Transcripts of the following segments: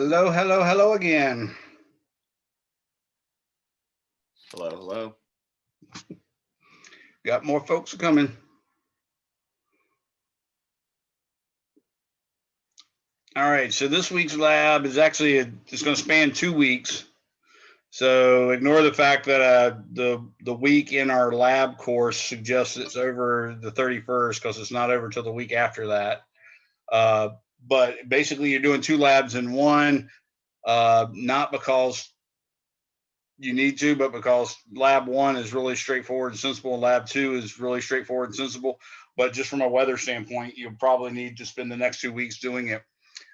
Hello, hello, hello again. Hello, hello. Got more folks coming. All right, so this week's lab is actually it's going to span 2 weeks. So ignore the fact that the week in our lab course suggests it's over the 31st because it's not over till the week after that. Uh, but basically, you're doing two labs in one, not because you need to, but because lab one is really straightforward and sensible, and lab two is really straightforward and sensible. But just from a weather standpoint, you'll probably need to spend the next 2 weeks doing it.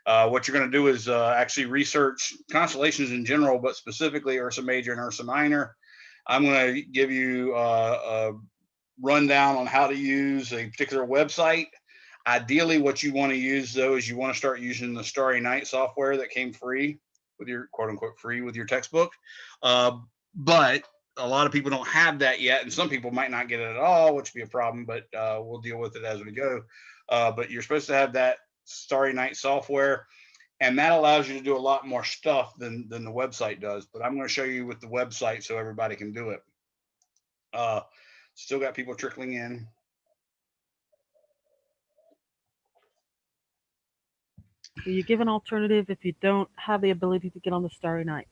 What you're going to do is actually research constellations in general, but specifically Ursa Major and Ursa Minor. I'm going to give you a rundown on how to use a particular website. Ideally, what you want to use though is you want to start using the Starry Night software that came free with your quote unquote free with your textbook. But a lot of people don't have that yet, and some people might not get it at all, which would be a problem. But we'll deal with it as we go. But you're supposed to have that Starry Night software, and that allows you to do a lot more stuff than the website does. But I'm going to show you with the website so everybody can do it. Uh, Still got people trickling in. Will you give an alternative if you don't have the ability to get on the Starry Night?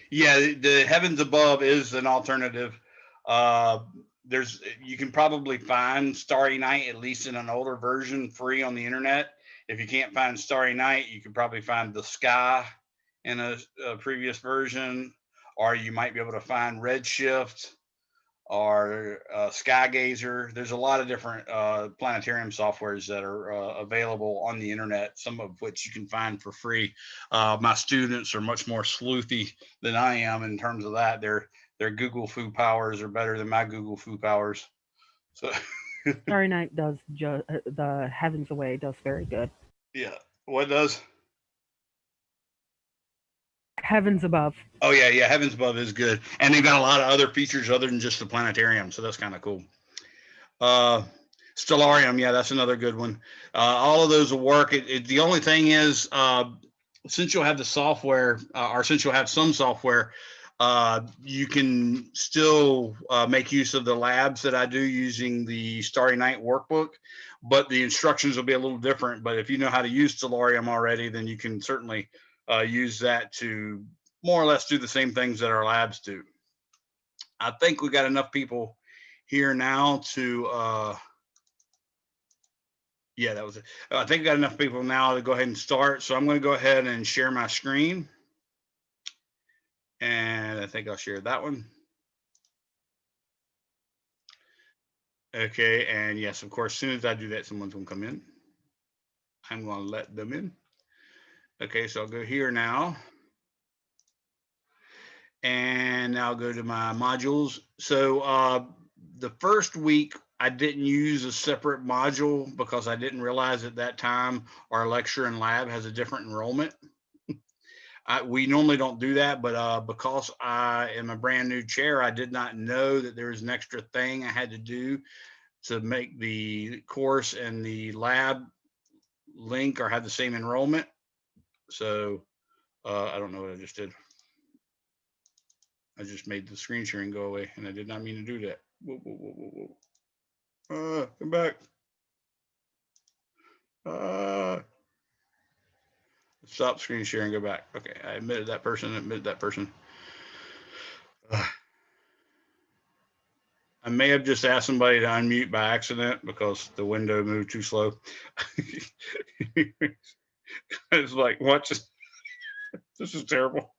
Yeah, the Heavens Above is an alternative. Uh, there's you can probably find Starry Night at least in an older version free on the internet. If you can't find Starry Night, you can probably find The Sky in a previous version, or you might be able to find Redshift or Skygazer. There's a lot of different planetarium softwares that are available on the internet, some of which you can find for free. My students are much more sleuthy than I am in terms of that. Their Google Foo powers are better than my Google Foo powers. So Starry Night does the Heavens Away does very good. yeah, what does? Heavens Above. Oh yeah, Heavens Above is good, and they've got a lot of other features other than just the planetarium, so that's kind of cool. Uh, Stellarium, yeah, that's another good one. All of those will work. The only thing is, since you'll have the software, or since you'll have some software, you can still make use of the labs that I do using the Starry Night workbook, but the instructions will be a little different. But if you know how to use Stellarium already, then you can certainly use that to more or less do the same things that our labs do. I think we got enough people here now to yeah, that was it. I think we got enough people now to go ahead and start. So I'm going to go ahead and share my screen. And I think I'll share that one. Okay, and yes, of course, as soon as I do that, someone's going to come in. I'm going to let them in. Okay, so I'll go here now. And now I'll go to my modules. So the first week, I didn't use a separate module because I didn't realize at that time our lecture and lab has a different enrollment. We normally don't do that, but because I am a brand new chair, I did not know that there was an extra thing I had to do to make the course and the lab link or have the same enrollment. So I don't know what I just did. I just made the screen sharing go away, and I did not mean to do that. Whoa, whoa, whoa, whoa, whoa. Come back. Stop screen sharing, go back. Okay, I admitted that person. I may have just asked somebody to unmute by accident because the window moved too slow. It's like, what? This is terrible.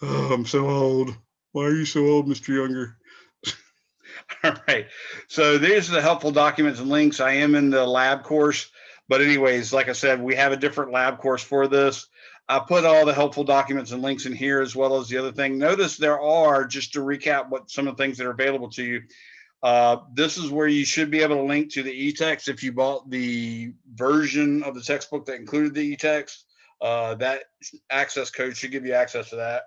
Oh, I'm so old. Why are you so old, Mr. Younger? All right. So these are the helpful documents and links. I am in the lab course. But anyways, like I said, we have a different lab course for this. I put all the helpful documents and links in here as well as the other thing. Notice there are, just to recap what some of the things that are available to you, this is where you should be able to link to the e-text if you bought the version of the textbook that included the e-text. That access code should give you access to that.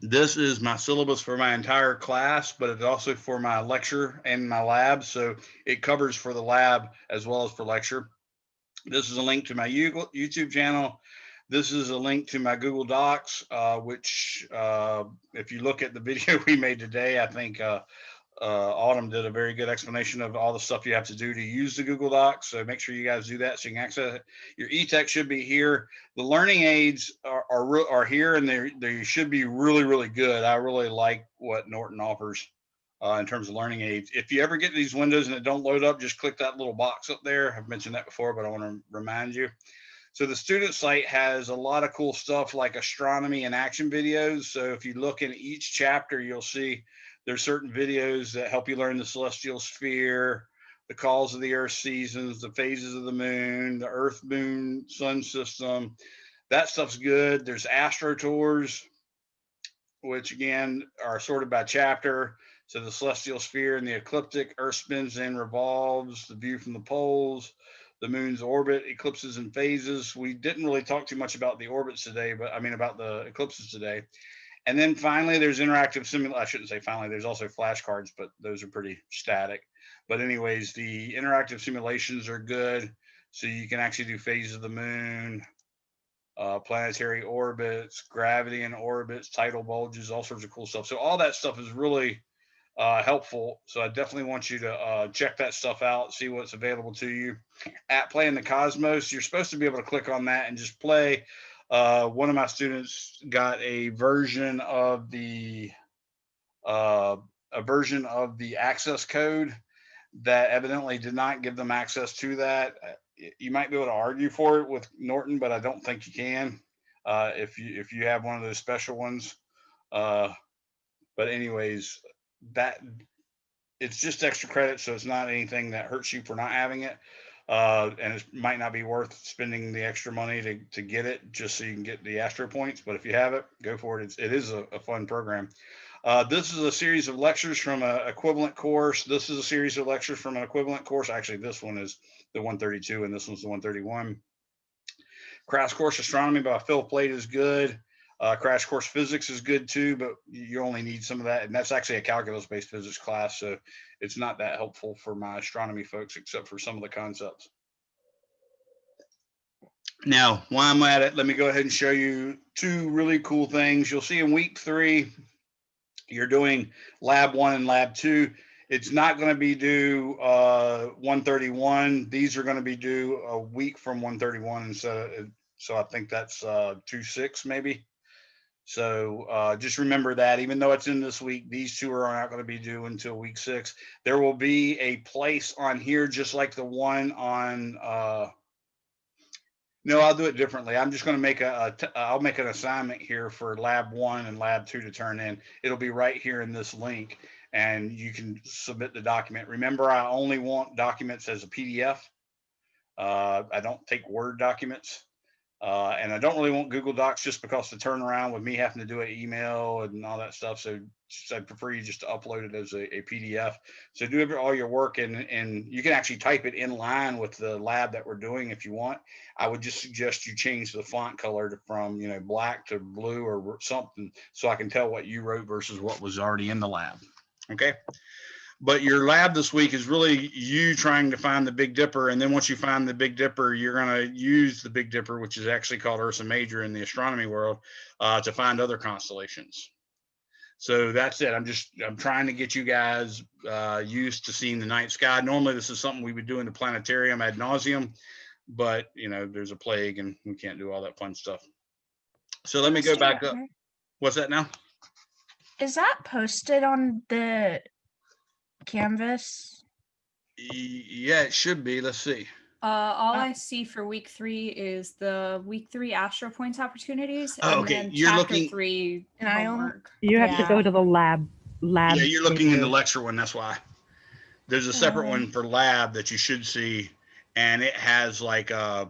This is my syllabus for my entire class, but it's also for my lecture and my lab. So it covers for the lab as well as for lecture. This is a link to my YouTube channel. This is a link to my Google Docs, which if you look at the video we made today, I think Autumn did a very good explanation of all the stuff you have to do to use the Google Docs. So make sure you guys do that so you can access it. Your e-text should be here. The learning aids are here, and they should be really, really good. I really like what Norton offers in terms of learning aids. If you ever get these windows and it don't load up, just click that little box up there. I've mentioned that before, but I want to remind you. So the student site has a lot of cool stuff like astronomy and action videos. So if you look in each chapter, you'll see there's certain videos that help you learn the celestial sphere, the calls of the Earth seasons, the phases of the moon, the Earth, moon, sun system. That stuff's good. There's astro tours, which again are sorted by chapter. So the celestial sphere and the ecliptic, Earth spins and revolves, the view from the poles, the moon's orbit, eclipses and phases. We didn't really talk too much about the orbits today, but I mean about the eclipses today. And then finally, there's interactive simulation. I shouldn't say finally, there's also flashcards, but those are pretty static. But anyways, the interactive simulations are good. So you can actually do phases of the moon, planetary orbits, gravity and orbits, tidal bulges, all sorts of cool stuff. So all that stuff is really helpful. So I definitely want you to check that stuff out, see what's available to you. At Play in the Cosmos, you're supposed to be able to click on that and just play. One of my students got a version of the access code that evidently did not give them access to that. You might be able to argue for it with Norton, but I don't think you can if you have one of those special ones. But anyways, that it's just extra credit, so it's not anything that hurts you for not having it. And it might not be worth spending the extra money to get it just so you can get the Astro points. But if you have it, go for it. It is a fun program. This is a series of lectures from an equivalent course. This is a series of lectures from an equivalent course. Actually, this one is the 132 and this one's the 131. Crash Course Astronomy by Phil Plait is good. Crash Course Physics is good too, but you only need some of that. And that's actually a calculus-based physics class, so it's not that helpful for my astronomy folks, except for some of the concepts. Now, while I'm at it, let me go ahead and show you two really cool things. You'll see in week 3, you're doing lab 1 and lab 2. It's not going to be due 131. These are going to be due a week from 131, and so I think that's 2/6 maybe. So just remember that even though it's in this week, these two are not going to be due until week 6. There will be a place on here just like the one on. No, I'll do it differently. I'm just going to make I'll make an assignment here for lab 1 and lab 2 to turn in. It'll be right here in this link, and you can submit the document. Remember, I only want documents as a PDF. I don't take Word documents. And I don't really want Google Docs just because the turnaround with me having to do an email and all that stuff. So I'd prefer you just to upload it as a PDF. So do all your work and you can actually type it in line with the lab that we're doing if you want. I would just suggest you change the font color from black to blue or something so I can tell what you wrote versus what was already in the lab. Okay. But your lab this week is really you trying to find the Big Dipper. And then once you find the Big Dipper, you're going to use the Big Dipper, which is actually called Ursa Major in the astronomy world, to find other constellations. So that's it. I'm trying to get you guys used to seeing the night sky. Normally, this is something we would do in the planetarium ad nauseum, but there's a plague and we can't do all that fun stuff. So let me go back up. What's that now? Is that posted on the Canvas? Yeah, it should be. Let's see. All I see for week 3 is the week 3 Astro Points opportunities, Oh, and okay. then You're chapter looking- 3 And I homework. You have to go to the lab. Yeah, you're looking in the window. lecture one. That's why. There's a separate one for lab that you should see, and it has like I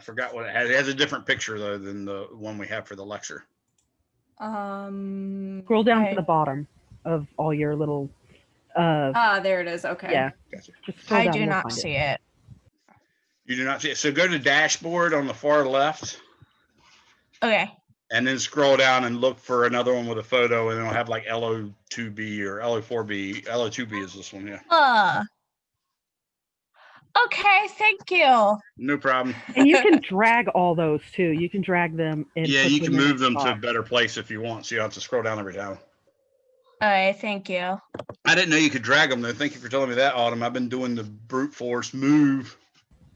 forgot what it has. It has a different picture though than the one we have for the lecture. Scroll down to the bottom of all your little. There it is. Okay. Yeah. Gotcha. Just scroll I down, do you'll not find see it. You do not see it. So go to dashboard on the far left, Okay. and then scroll down and look for another one with a photo, and it'll have like LO2B or LO4B. LO2B is this one, yeah. Okay, thank you. No problem. And you can drag all those too. You can drag them and Yeah, put you can them in move them to a spot. better place if you want, so you don't have to scroll down every time. All right, thank you. I didn't know you could drag them, though. Thank you for telling me that, Autumn. I've been doing the brute force move.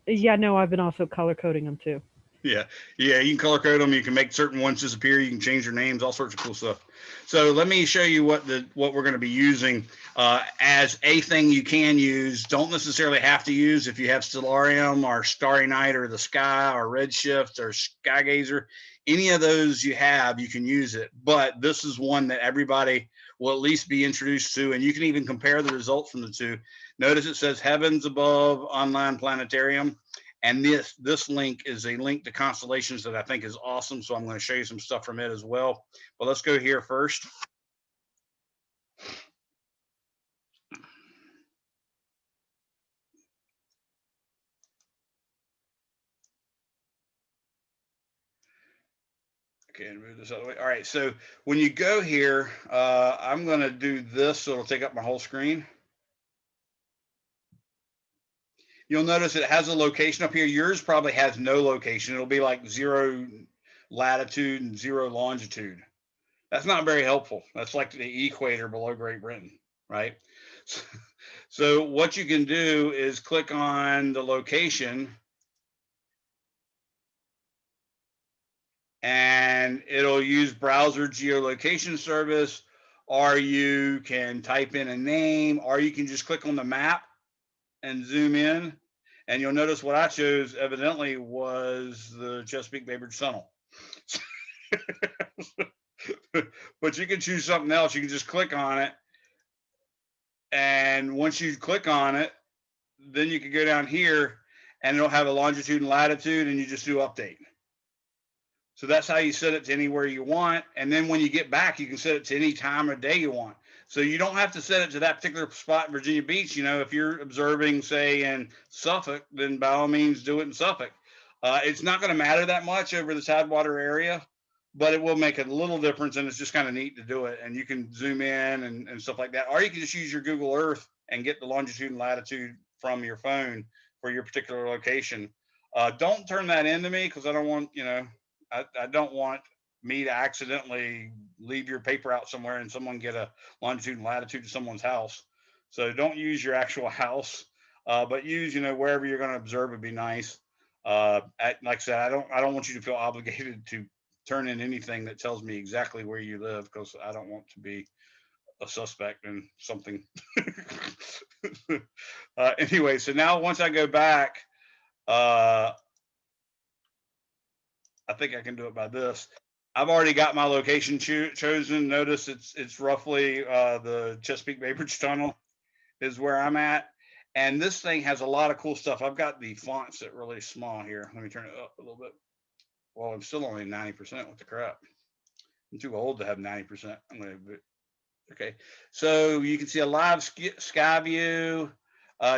Yeah, no, I've been also color coding them too. Yeah, you can color code them. You can make certain ones disappear. You can change their names, all sorts of cool stuff. So let me show you what we're going to be using as a thing you can use. Don't necessarily have to use if you have Stellarium or Starry Night or the Sky or Redshift or Skygazer. Any of those you have, you can use it. But this is one that everybody will at least be introduced to, and you can even compare the results from the two. Notice it says Heavens Above Online Planetarium. And this link is a link to constellations that I think is awesome. So I'm going to show you some stuff from it as well. But let's go here first. Okay, move this out of the way. All right, so when you go here, I'm going to do this so it'll take up my whole screen. You'll notice it has a location up here. Yours probably has no location. It'll be like 0 latitude and 0 longitude. That's not very helpful. That's like the equator below Great Britain, right? So what you can do is click on the location and it'll use browser geolocation service, or you can type in a name, or you can just click on the map and zoom in. And you'll notice what I chose evidently was the Chesapeake Bay Bridge Tunnel. But you can choose something else. You can just click on it. And once you click on it, then you can go down here and it'll have a longitude and latitude, and you just do update. So that's how you set it to anywhere you want. And then when you get back, you can set it to any time of day you want. So you don't have to set it to that particular spot in Virginia Beach. You know, if you're observing, say, in Suffolk, then by all means do it in Suffolk. It's not going to matter that much over the Tidewater area, but it will make a little difference, and it's just kind of neat to do it. And you can zoom in and stuff like that. Or you can just use your Google Earth and get the longitude and latitude from your phone for your particular location. Don't turn that into me, because I don't want, I don't want me to accidentally leave your paper out somewhere and someone get a longitude and latitude to someone's house. So don't use your actual house, but use, wherever you're going to observe would be nice. Like I said, I don't want you to feel obligated to turn in anything that tells me exactly where you live, because I don't want to be a suspect in something. Anyway, so now once I go back, I think I can do it by this. I've already got my location chosen. Notice it's roughly the Chesapeake Bay Bridge Tunnel is where I'm at. And this thing has a lot of cool stuff. I've got the fonts that really small here. Let me turn it up a little bit. Well, I'm still only 90%. What the crap? I'm too old to have 90%. Okay. So you can see a live sky view.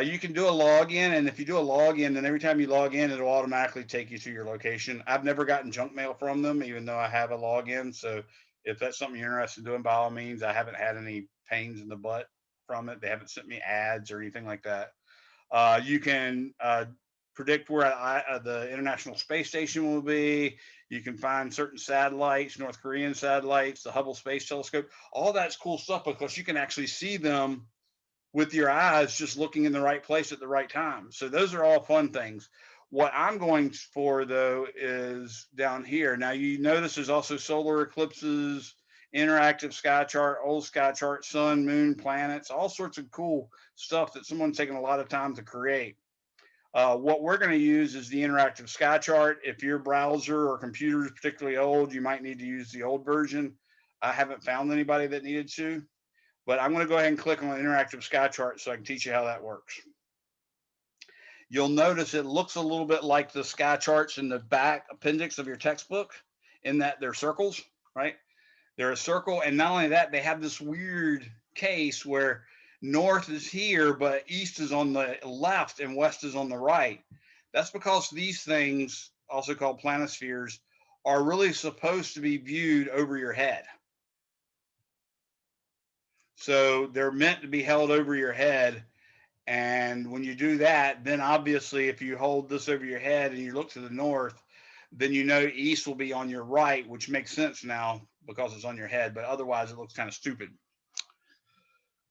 You can do a login, and if you do a login, then every time you log in, it'll automatically take you to your location. I've never gotten junk mail from them, even though I have a login. So if that's something you're interested in doing, by all means, I haven't had any pains in the butt from it. They haven't sent me ads or anything like that. You can predict where the International Space Station will be. You can find certain satellites, North Korean satellites, the Hubble Space Telescope. All that's cool stuff, because you can actually see them with your eyes just looking in the right place at the right time. So those are all fun things. What I'm going for, though, is down here. Now, you notice there's also solar eclipses, interactive sky chart, old sky chart, sun, moon, planets, all sorts of cool stuff that someone's taken a lot of time to create. What we're going to use is the interactive sky chart. If your browser or computer is particularly old, you might need to use the old version. I haven't found anybody that needed to. But I'm going to go ahead and click on the interactive sky chart so I can teach you how that works. You'll notice it looks a little bit like the sky charts in the back appendix of your textbook, in that they're circles, right? They're a circle. And not only that, they have this weird case where north is here, but east is on the left and west is on the right. That's because these things, also called planispheres, are really supposed to be viewed over your head. So they're meant to be held over your head. And when you do that, then obviously if you hold this over your head and you look to the north, then you know east will be on your right, which makes sense now because it's on your head, but otherwise it looks kind of stupid.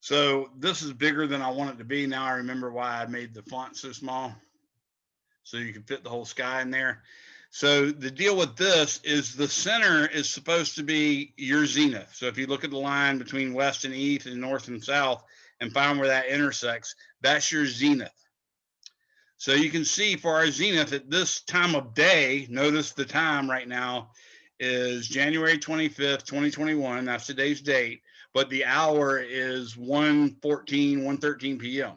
So this is bigger than I want it to be. Now I remember why I made the font so small, so you can fit the whole sky in there. So the deal with this is the center is supposed to be your zenith. So if you look at the line between west and east and north and south and find where that intersects, that's your zenith. So you can see for our zenith at this time of day, notice the time right now is January 25th, 2021. That's today's date, but the hour is 1:14, 1:13 p.m.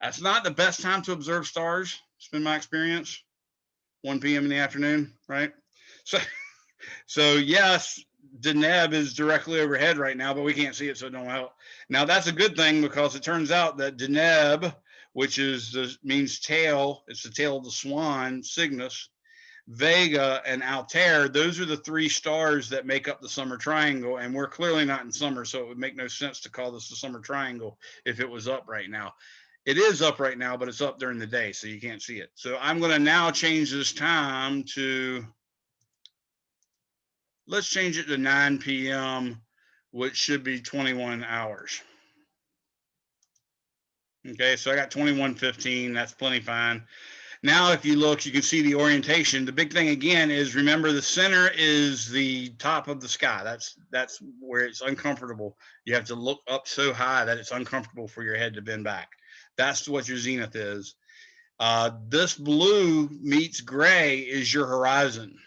That's not the best time to observe stars. It's been my experience. 1 p.m. in the afternoon, right? So yes, Deneb is directly overhead right now, but we can't see it, so it don't help. Now that's a good thing because it turns out that Deneb, which means tail, it's the tail of the swan, Cygnus, Vega, and Altair. Those are the three stars that make up the summer triangle, and we're clearly not in summer, so it would make no sense to call this the summer triangle if it was up right now. It is up right now, but it's up during the day, so you can't see it. So I'm going to now change this time to, let's change it to 9 p.m., which should be 21 hours. Okay, so I got 21:15. That's plenty fine. Now, if you look, you can see the orientation. The big thing again is, remember, the center is the top of the sky. That's where it's uncomfortable. You have to look up so high that it's uncomfortable for your head to bend back. That's what your zenith is. This blue meets gray is your horizon.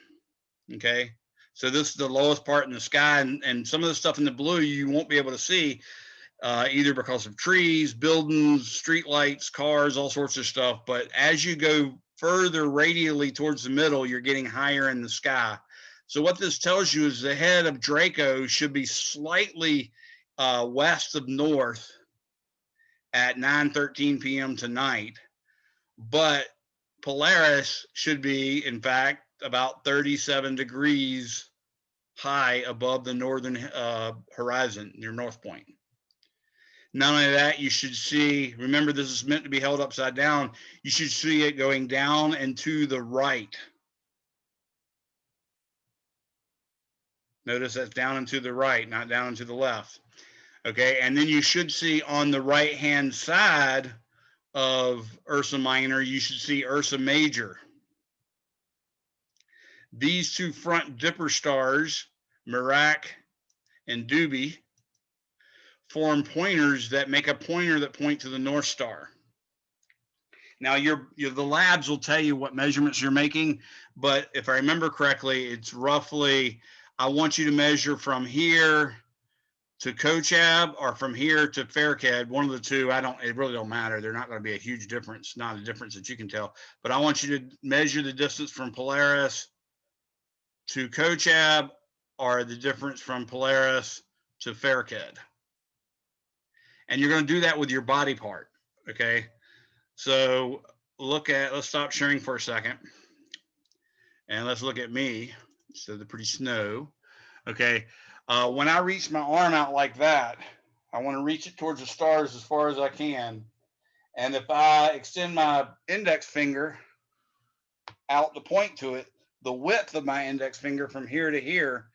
Okay, so this is the lowest part in the sky, and some of the stuff in the blue you won't be able to see either because of trees, buildings, street lights, cars, all sorts of stuff. But as you go further radially towards the middle, you're getting higher in the sky. So what this tells you is the head of Draco should be slightly west of north at 9:13 p.m. tonight, but Polaris should be, in fact, about 37 degrees high above the northern horizon, near North Point. Not only that, you should see, remember this is meant to be held upside down, you should see it going down and to the right. Notice that's down and to the right, not down and to the left. Okay, and then you should see on the right-hand side of Ursa Minor, you should see Ursa Major. These two front dipper stars, Merak and Dubhe, form pointers that make a pointer that point to the North Star. Now, the labs will tell you what measurements you're making, but if I remember correctly, it's roughly, I want you to measure from here to Kochab or from here to Fairked, one of the two. It really don't matter. They're not going to be a huge difference, not a difference that you can tell. But I want you to measure the distance from Polaris to Kochab or the difference from Polaris to Fairked. And you're going to do that with your body part, okay? So let's stop sharing for a second. And let's look at me, so the pretty snow, okay? When I reach my arm out like that, I want to reach it towards the stars as far as I can. And if I extend my index finger out to point to it, the width of my index finger from here to here,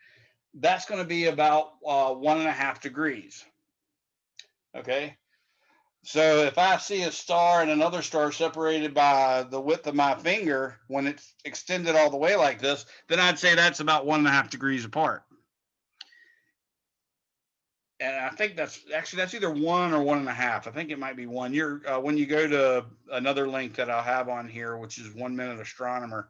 that's going to be about 1.5 degrees. Okay. So if I see a star and another star separated by the width of my finger, when it's extended all the way like this, then I'd say that's about 1.5 degrees apart. And I think that's either 1 or 1.5. I think it might be 1. When you go to another link that I'll have on here, which is 1 Minute Astronomer,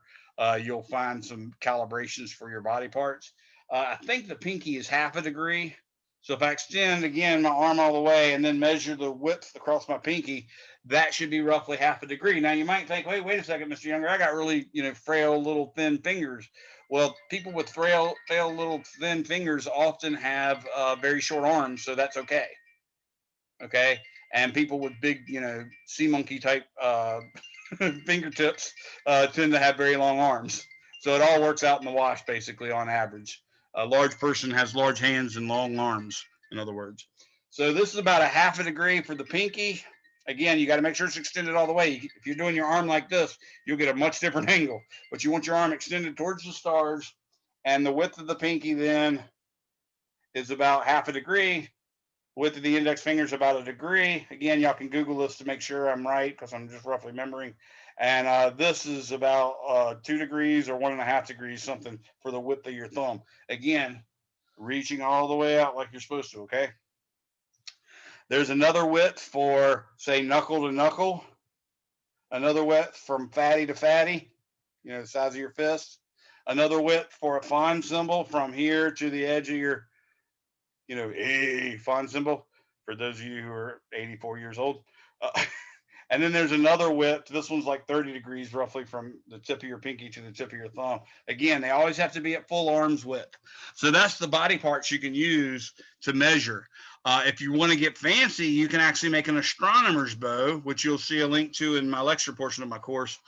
you'll find some calibrations for your body parts. I think the pinky is 0.5 degree. So if I extend again my arm all the way and then measure the width across my pinky, that should be roughly 0.5 degree. Now you might think, wait a second, Mr. Younger, I got really frail little thin fingers. Well, people with frail little thin fingers often have very short arms, so that's okay. Okay, and people with big, sea monkey type fingertips tend to have very long arms. So it all works out in the wash, basically, on average. A large person has large hands and long arms, in other words. So this is about 0.5 degree for the pinky. Again, you got to make sure it's extended all the way. If you're doing your arm like this, you'll get a much different angle. But you want your arm extended towards the stars, and the width of the pinky then is about 1/2 degree. Width of the index finger is about 1 degree. Again, y'all can Google this to make sure I'm right because I'm just roughly remembering. And this is about 2 degrees or 1.5 degrees, something for the width of your thumb. Again, reaching all the way out like you're supposed to, okay? There's another width for, say, knuckle to knuckle. Another width from fatty to fatty, you know, the size of your fist. Another width for a fawn symbol from here to the edge of your, you know, a fawn symbol for those of you who are 84 years old. And then there's another width. This one's like 30 degrees roughly from the tip of your pinky to the tip of your thumb. Again, they always have to be at full arm's width. So that's the body parts you can use to measure. If you want to get fancy, you can actually make an astronomer's bow, which you'll see a link to in my lecture portion of my course.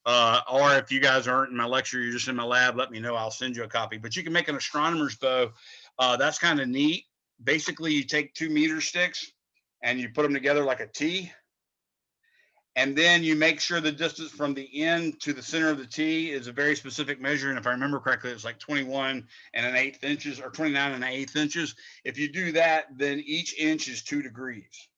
Or if you guys aren't in my lecture, you're just in my lab, let me know. I'll send you a copy. But you can make an astronomer's bow. That's kind of neat. Basically, you take 2 meter sticks and you put them together like a T. And then you make sure the distance from the end to the center of the T is a very specific measure. And if I remember correctly, it's like 21.125 inches or 29.125 inches. If you do that, then each inch is 2 degrees.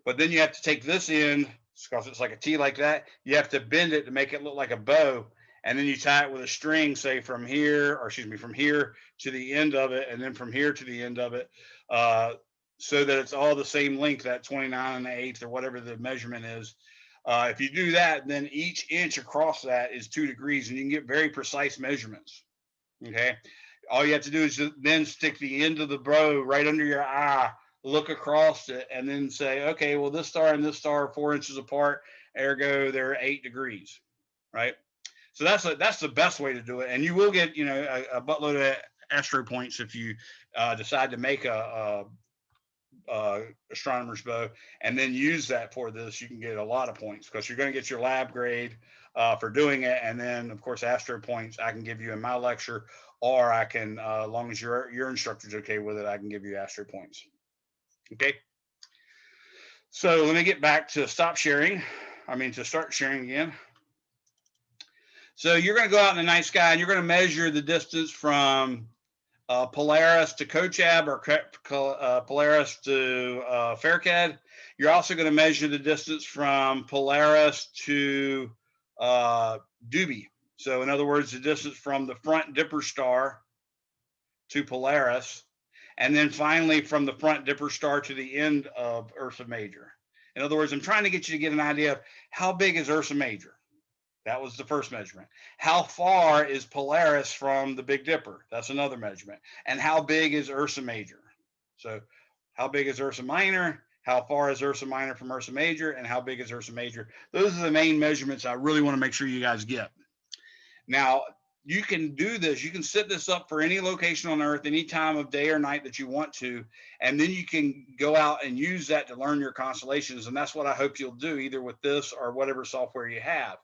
But then you have to take this end, because it's like a T like that, you have to bend it to make it look like a bow. And then you tie it with a string, say from here, or excuse me, from here to the end of it, and then from here to the end of it, so that it's all the same length, that 29.125 or whatever the measurement is. If you do that, then each inch across that is 2 degrees, and you can get very precise measurements. Okay. All you have to do is then stick the end of the bow right under your eye, look across it, and then say, okay, well, this star and this star are 4 inches apart, ergo they're 8 degrees, right? So that's the best way to do it, and you will get, you know, a buttload of astro points if you decide to make a astronomer's bow and then use that for this. You can get a lot of points because you're going to get your lab grade for doing it, and then of course astro points I can give you in my lecture, or I can, as long as your instructor's okay with it, I can give you astro points. Okay. So let me get back to start sharing again. So you're going to go out in the night sky and you're going to measure the distance from Polaris to Kochab, or Polaris to Faircad. You're also going to measure the distance from Polaris to Dubhe. So in other words, the distance from the front Dipper star to Polaris, and then finally from the front Dipper star to the end of Ursa Major. In other words, I'm trying to get you to get an idea of how big is Ursa Major. That was the first measurement. How far is Polaris from the Big Dipper? That's another measurement. And how big is Ursa Major? So how big is Ursa Minor? How far is Ursa Minor from Ursa Major? And how big is Ursa Major? Those are the main measurements I really want to make sure you guys get. Now, you can do this. You can set this up for any location on Earth, any time of day or night that you want to, and then you can go out and use that to learn your constellations. And that's what I hope you'll do, either with this or whatever software you have.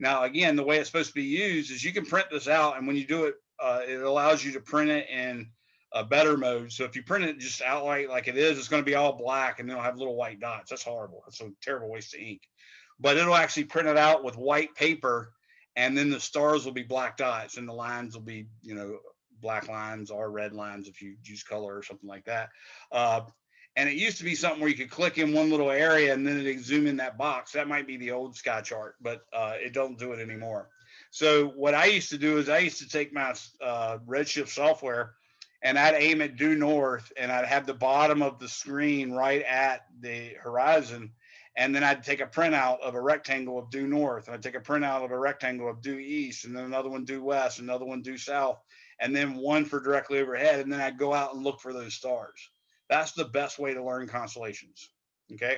Now, again, the way it's supposed to be used is you can print this out, and when you do it, it allows you to print it in a better mode. So if you print it just outright like it is, it's going to be all black, and it'll have little white dots. That's horrible. That's a terrible waste of ink. But it'll actually print it out with white paper, and then the stars will be black dots, and the lines will be, you know, black lines or red lines if you use color or something like that. And it used to be something where you could click in one little area and then it'd zoom in that box. That might be the old sky chart, but it don't do it anymore. So what I used to do is I used to take my Redshift software and I'd aim it due north, and I'd have the bottom of the screen right at the horizon. And then I'd take a printout of a rectangle of due north, and I'd take a printout of a rectangle of due east, and then another one due west, another one due south, and then one for directly overhead. And then I'd go out and look for those stars. That's the best way to learn constellations. Okay.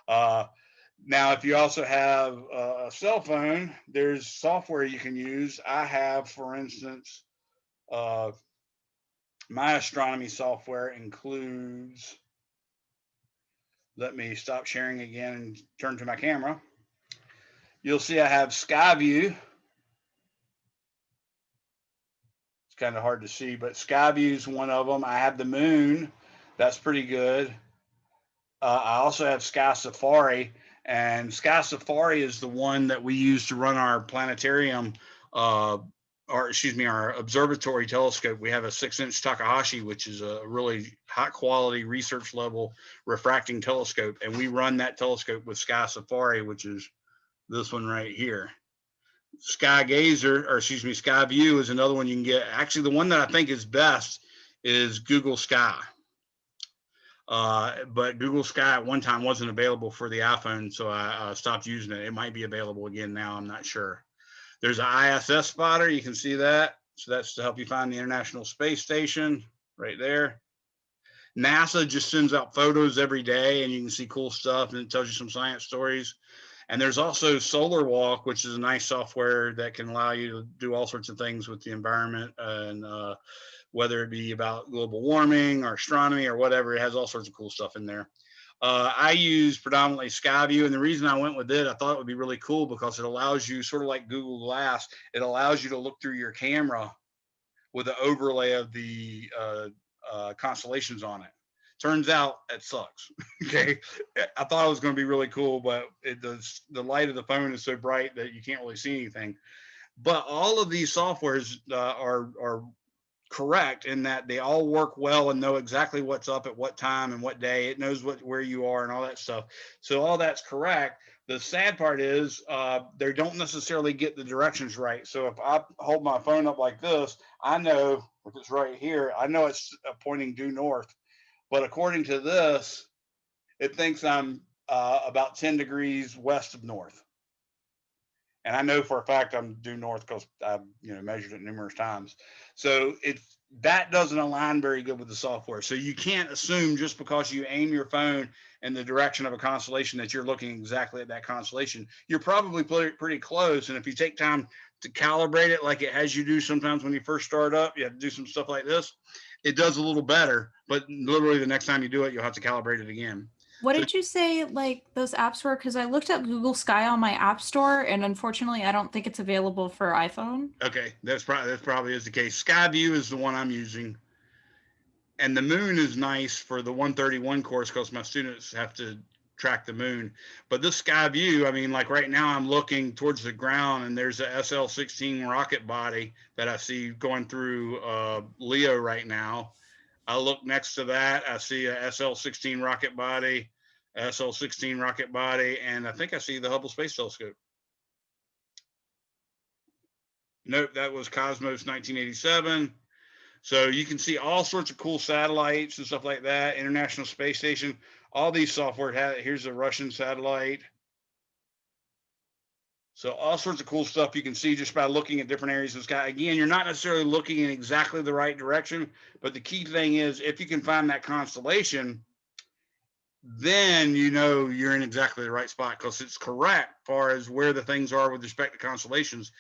Now, if you also have a cell phone, there's software you can use. I have, for instance, my astronomy software includes, let me stop sharing again and turn to my camera. You'll see I have Skyview. It's kind of hard to see, but Skyview is one of them. I have the moon. That's pretty good. I also have Sky Safari, and Sky Safari is the one that we use to run our planetarium, or excuse me, our observatory telescope. We have a 6-inch Takahashi, which is a really high quality research level refracting telescope, and we run that telescope with Sky Safari, which is this one right here. Sky Gazer, or excuse me, Sky View is another one you can get. Actually, the one that I think is best is Google Sky. But Google Sky at one time wasn't available for the iPhone, so I stopped using it. It might be available again now. I'm not sure. There's an ISS spotter. You can see that. So that's to help you find the International Space Station right there. NASA just sends out photos every day, and you can see cool stuff, and it tells you some science stories. And there's also Solar Walk, which is a nice software that can allow you to do all sorts of things with the environment, and whether it be about global warming or astronomy or whatever, it has all sorts of cool stuff in there. I use predominantly Skyview, and the reason I went with it, I thought it would be really cool because it allows you, sort of like Google Glass, it allows you to look through your camera with an overlay of the constellations on it. Turns out it sucks. Okay, I thought it was going to be really cool, but the light of the phone is so bright that you can't really see anything. But all of these softwares are correct in that they all work well and know exactly what's up at what time and what day. It knows where you are and all that stuff. So all that's correct. The sad part is they don't necessarily get the directions right. So if I hold my phone up like this, I know if it's right here, I know it's pointing due north. But according to this, it thinks I'm about 10 degrees west of north. And I know for a fact I'm due north because I've measured it numerous times. So that doesn't align very good with the software. So you can't assume just because you aim your phone in the direction of a constellation that you're looking exactly at that constellation. You're probably pretty close. And if you take time to calibrate it like it has you do sometimes when you first start up, you have to do some stuff like this. It does a little better, but literally the next time you do it, you'll have to calibrate it again. What did you say like those apps were? Because I looked up Google Sky on my app store, and unfortunately, I don't think it's available for iPhone. Okay, that probably is the case. Skyview is the one I'm using, and the moon is nice for the 131 course because my students have to track the moon. But this Skyview, I mean, like right now, I'm looking towards the ground, and there's a SL-16 rocket body that I see going through Leo right now. I look next to that, I see a SL-16 rocket body, SL-16 rocket body, and I think I see the Hubble Space Telescope. Nope, that was Cosmos 1987. So you can see all sorts of cool satellites and stuff like that, International Space Station, all these software. Here's a Russian satellite. So all sorts of cool stuff you can see just by looking at different areas of the sky. Again, you're not necessarily looking in exactly the right direction, but the key thing is if you can find that constellation, then you're in exactly the right spot because it's correct as far as where the things are with respect to constellations.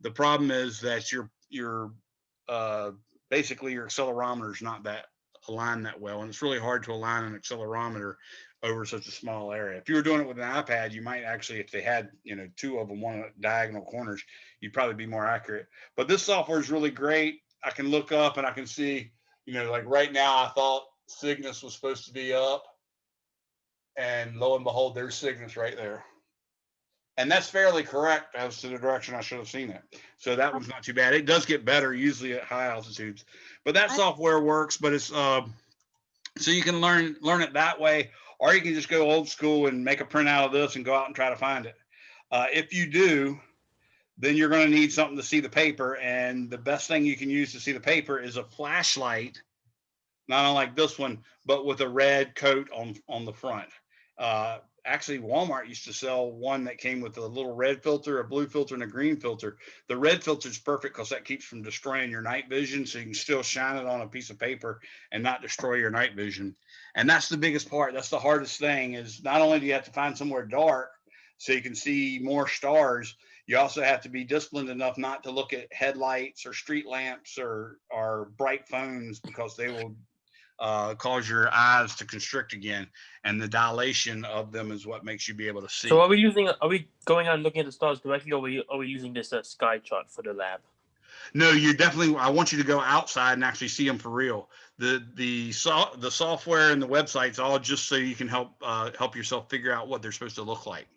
The problem is that your basically your accelerometer is not that aligned that well, and it's really hard to align an accelerometer over such a small area. If you were doing it with an iPad, you might actually, if they had two of them, one at diagonal corners, you'd probably be more accurate. But this software is really great. I can look up and I can see, like right now, I thought Cygnus was supposed to be up, and lo and behold, there's Cygnus right there. And that's fairly correct as to the direction I should have seen it. So that was not too bad. It does get better usually at high altitudes, but that software works. But it's so you can learn it that way, or you can just go old school and make a printout of this and go out and try to find it. If you do, then you're going to need something to see the paper, and the best thing you can use to see the paper is a flashlight, not unlike this one, but with a red coat on the front. Actually, Walmart used to sell one that came with a little red filter, a blue filter, and a green filter. The red filter is perfect because that keeps from destroying your night vision, so you can still shine it on a piece of paper and not destroy your night vision. And that's the biggest part. That's the hardest thing, is not only do you have to find somewhere dark so you can see more stars, you also have to be disciplined enough not to look at headlights or street lamps or bright phones, because they will cause your eyes to constrict again, and the dilation of them is what makes you be able to see. So are we going out and looking at the stars directly, or are we using this sky chart for the lab? No, you definitely. I want you to go outside and actually see them for real. The software and the websites all just so you can help yourself figure out what they're supposed to look like.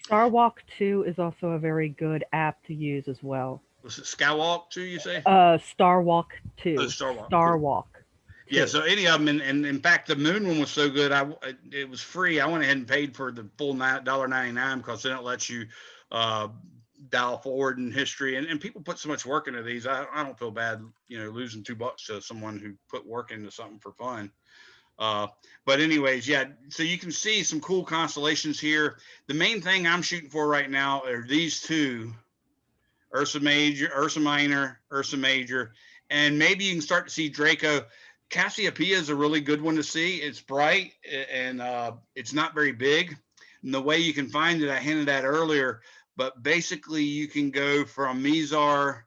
Starwalk 2 is also a very good app to use as well. Was it Skywalk too? You say? Starwalk Oh, 2. Starwalk. Cool. Starwalk 2. Yeah. So any of them, and in fact, the moon one was so good. It was free. I went ahead and paid for the full $1.99 because then it lets you uh, dial forward in history. And people put so much work into these. I don't feel bad, losing $2 to someone who put work into something for fun. Uh, but anyways, yeah. So you can see some cool constellations here. The main thing I'm shooting for right now are these two: Ursa Major, Ursa Minor, Ursa Major, and maybe you can start to see Draco. Cassiopeia is a really good one to see. It's bright and it's not very big. And the way you can find it, I hinted at earlier, but basically you can go from Mizar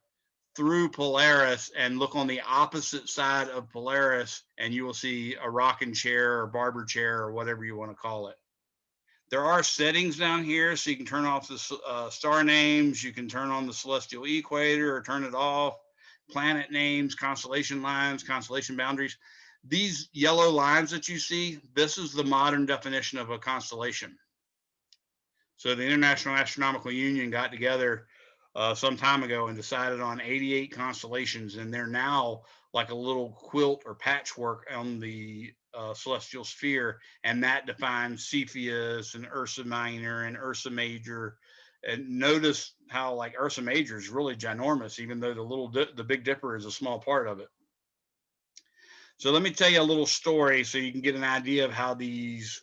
through Polaris and look on the opposite side of Polaris, and you will see a rocking chair or barber chair or whatever you want to call it. There are settings down here, so you can turn off the star names, you can turn on the celestial equator or turn it off, planet names, constellation lines, constellation boundaries. These yellow lines that you see, this is the modern definition of a constellation. So the International Astronomical Union got together some time ago and decided on 88 constellations, and they're now like a little quilt or patchwork on the celestial sphere, and that defines Cepheus and Ursa Minor and Ursa Major. And notice how like Ursa Major is really ginormous, even though the Big Dipper is a small part of it. So let me tell you a little story so you can get an idea of how these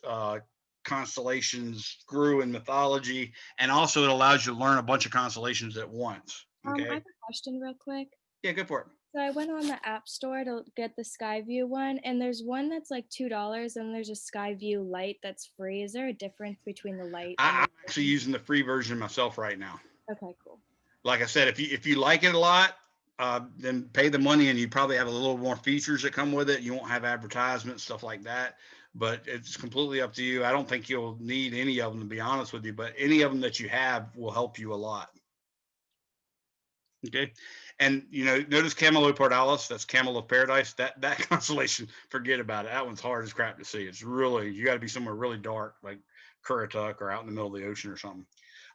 constellations grew in mythology, and also it allows you to learn a bunch of constellations at once. Okay. I have a question real quick. Yeah, go for it. So I went on the App Store to get the Skyview one, and there's one that's like $2, and there's a Skyview Lite that's free. Is there a difference between the Lite? I'm actually using the free version myself right now. Okay, cool. Like I said, if you like it a lot, then pay the money, and you probably have a little more features that come with it. You won't have advertisements, stuff like that. But it's completely up to you. I don't think you'll need any of them, to be honest with you, but any of them that you have will help you a lot. Okay. And notice Camelopardalis, that's Camel of Paradise. That constellation, forget about it. That one's hard as crap to see. It's really, you got to be somewhere really dark, like Currituck or out in the middle of the ocean or something.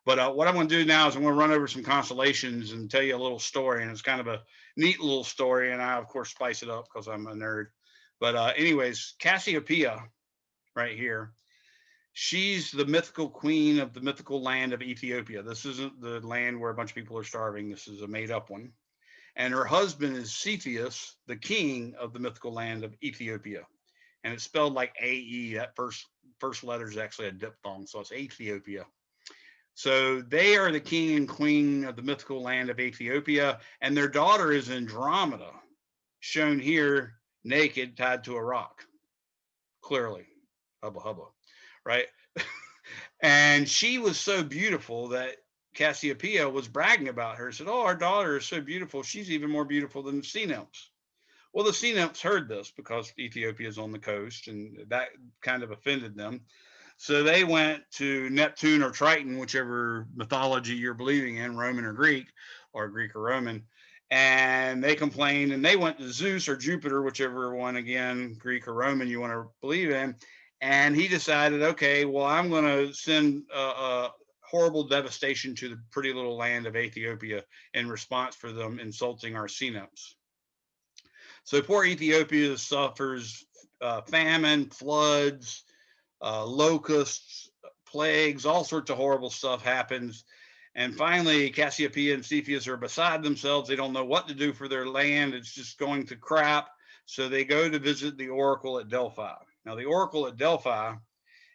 But what I'm going to do now is I'm going to run over some constellations and tell you a little story. And it's kind of a neat little story. And I, of course, spice it up because I'm a nerd. But anyways, Cassiopeia right here, she's the mythical queen of the mythical land of Ethiopia. This isn't the land where a bunch of people are starving. This is a made up one. And her husband is Cepheus, the king of the mythical land of Ethiopia. And it's spelled like A-E. That first letter is actually a diphthong. So it's Ethiopia. So they are the king and queen of the mythical land of Ethiopia. And their daughter is Andromeda, shown here naked, tied to a rock. Clearly, hubba hubba, right? And she was so beautiful that Cassiopeia was bragging about her. Said, "Oh, our daughter is so beautiful. She's even more beautiful than the sea nymphs." Well, the sea nymphs heard this because Ethiopia is on the coast, and that kind of offended them. So they went to Neptune or Triton, whichever mythology you're believing in, Roman or Greek or Roman, and they complained, and they went to Zeus or Jupiter, whichever one, again, Greek or Roman you want to believe in. And he decided, okay, well, I'm going to send a horrible devastation to the pretty little land of Ethiopia in response for them insulting our sea nymphs. So poor Ethiopia suffers famine, floods, locusts, plagues, all sorts of horrible stuff happens. And finally, Cassiopeia and Cepheus are beside themselves. They don't know what to do for their land. It's just going to crap. So they go to visit the oracle at Delphi. Now, the oracle at Delphi,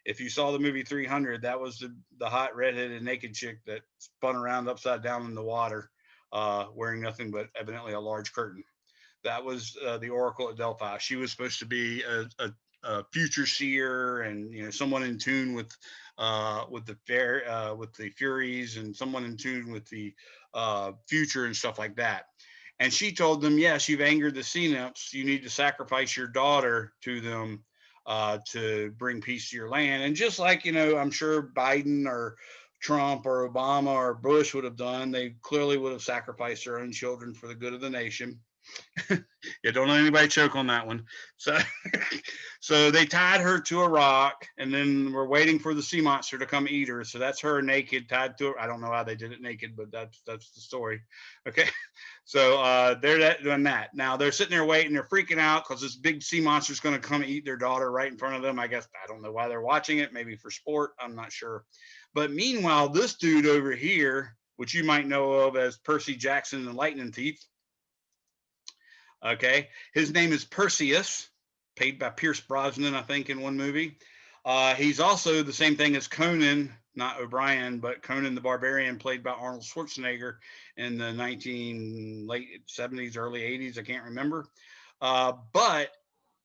if you saw the movie 300, that was the hot redheaded naked chick that spun around upside down in the water, wearing nothing but evidently a large curtain. That was the oracle at Delphi. She was supposed to be a future seer, and someone in tune with the Furies, and someone in tune with the future and stuff like that. And she told them, yes, you've angered the sea nymphs. You need to sacrifice your daughter to them to bring peace to your land. And just like, I'm sure Biden or Trump or Obama or Bush would have done. They clearly would have sacrificed their own children for the good of the nation. Yeah, don't let anybody choke on that one. So, so they tied her to a rock, and then we're waiting for the sea monster to come eat her. So that's her naked, tied to her. I don't know how they did it naked, but that's the story. Okay, so they're doing that. Now they're sitting there waiting. They're freaking out because this big sea monster is going to come eat their daughter right in front of them. I guess I don't know why they're watching it. Maybe for sport. I'm not sure. But meanwhile, this dude over here, which you might know of as Percy Jackson and the Lightning Thief. Okay, his name is Perseus, played by Pierce Brosnan, I think, in one movie. He's also the same thing as Conan, not O'Brien, but Conan the Barbarian, played by Arnold Schwarzenegger in the late 70s, early 80s. I can't remember. But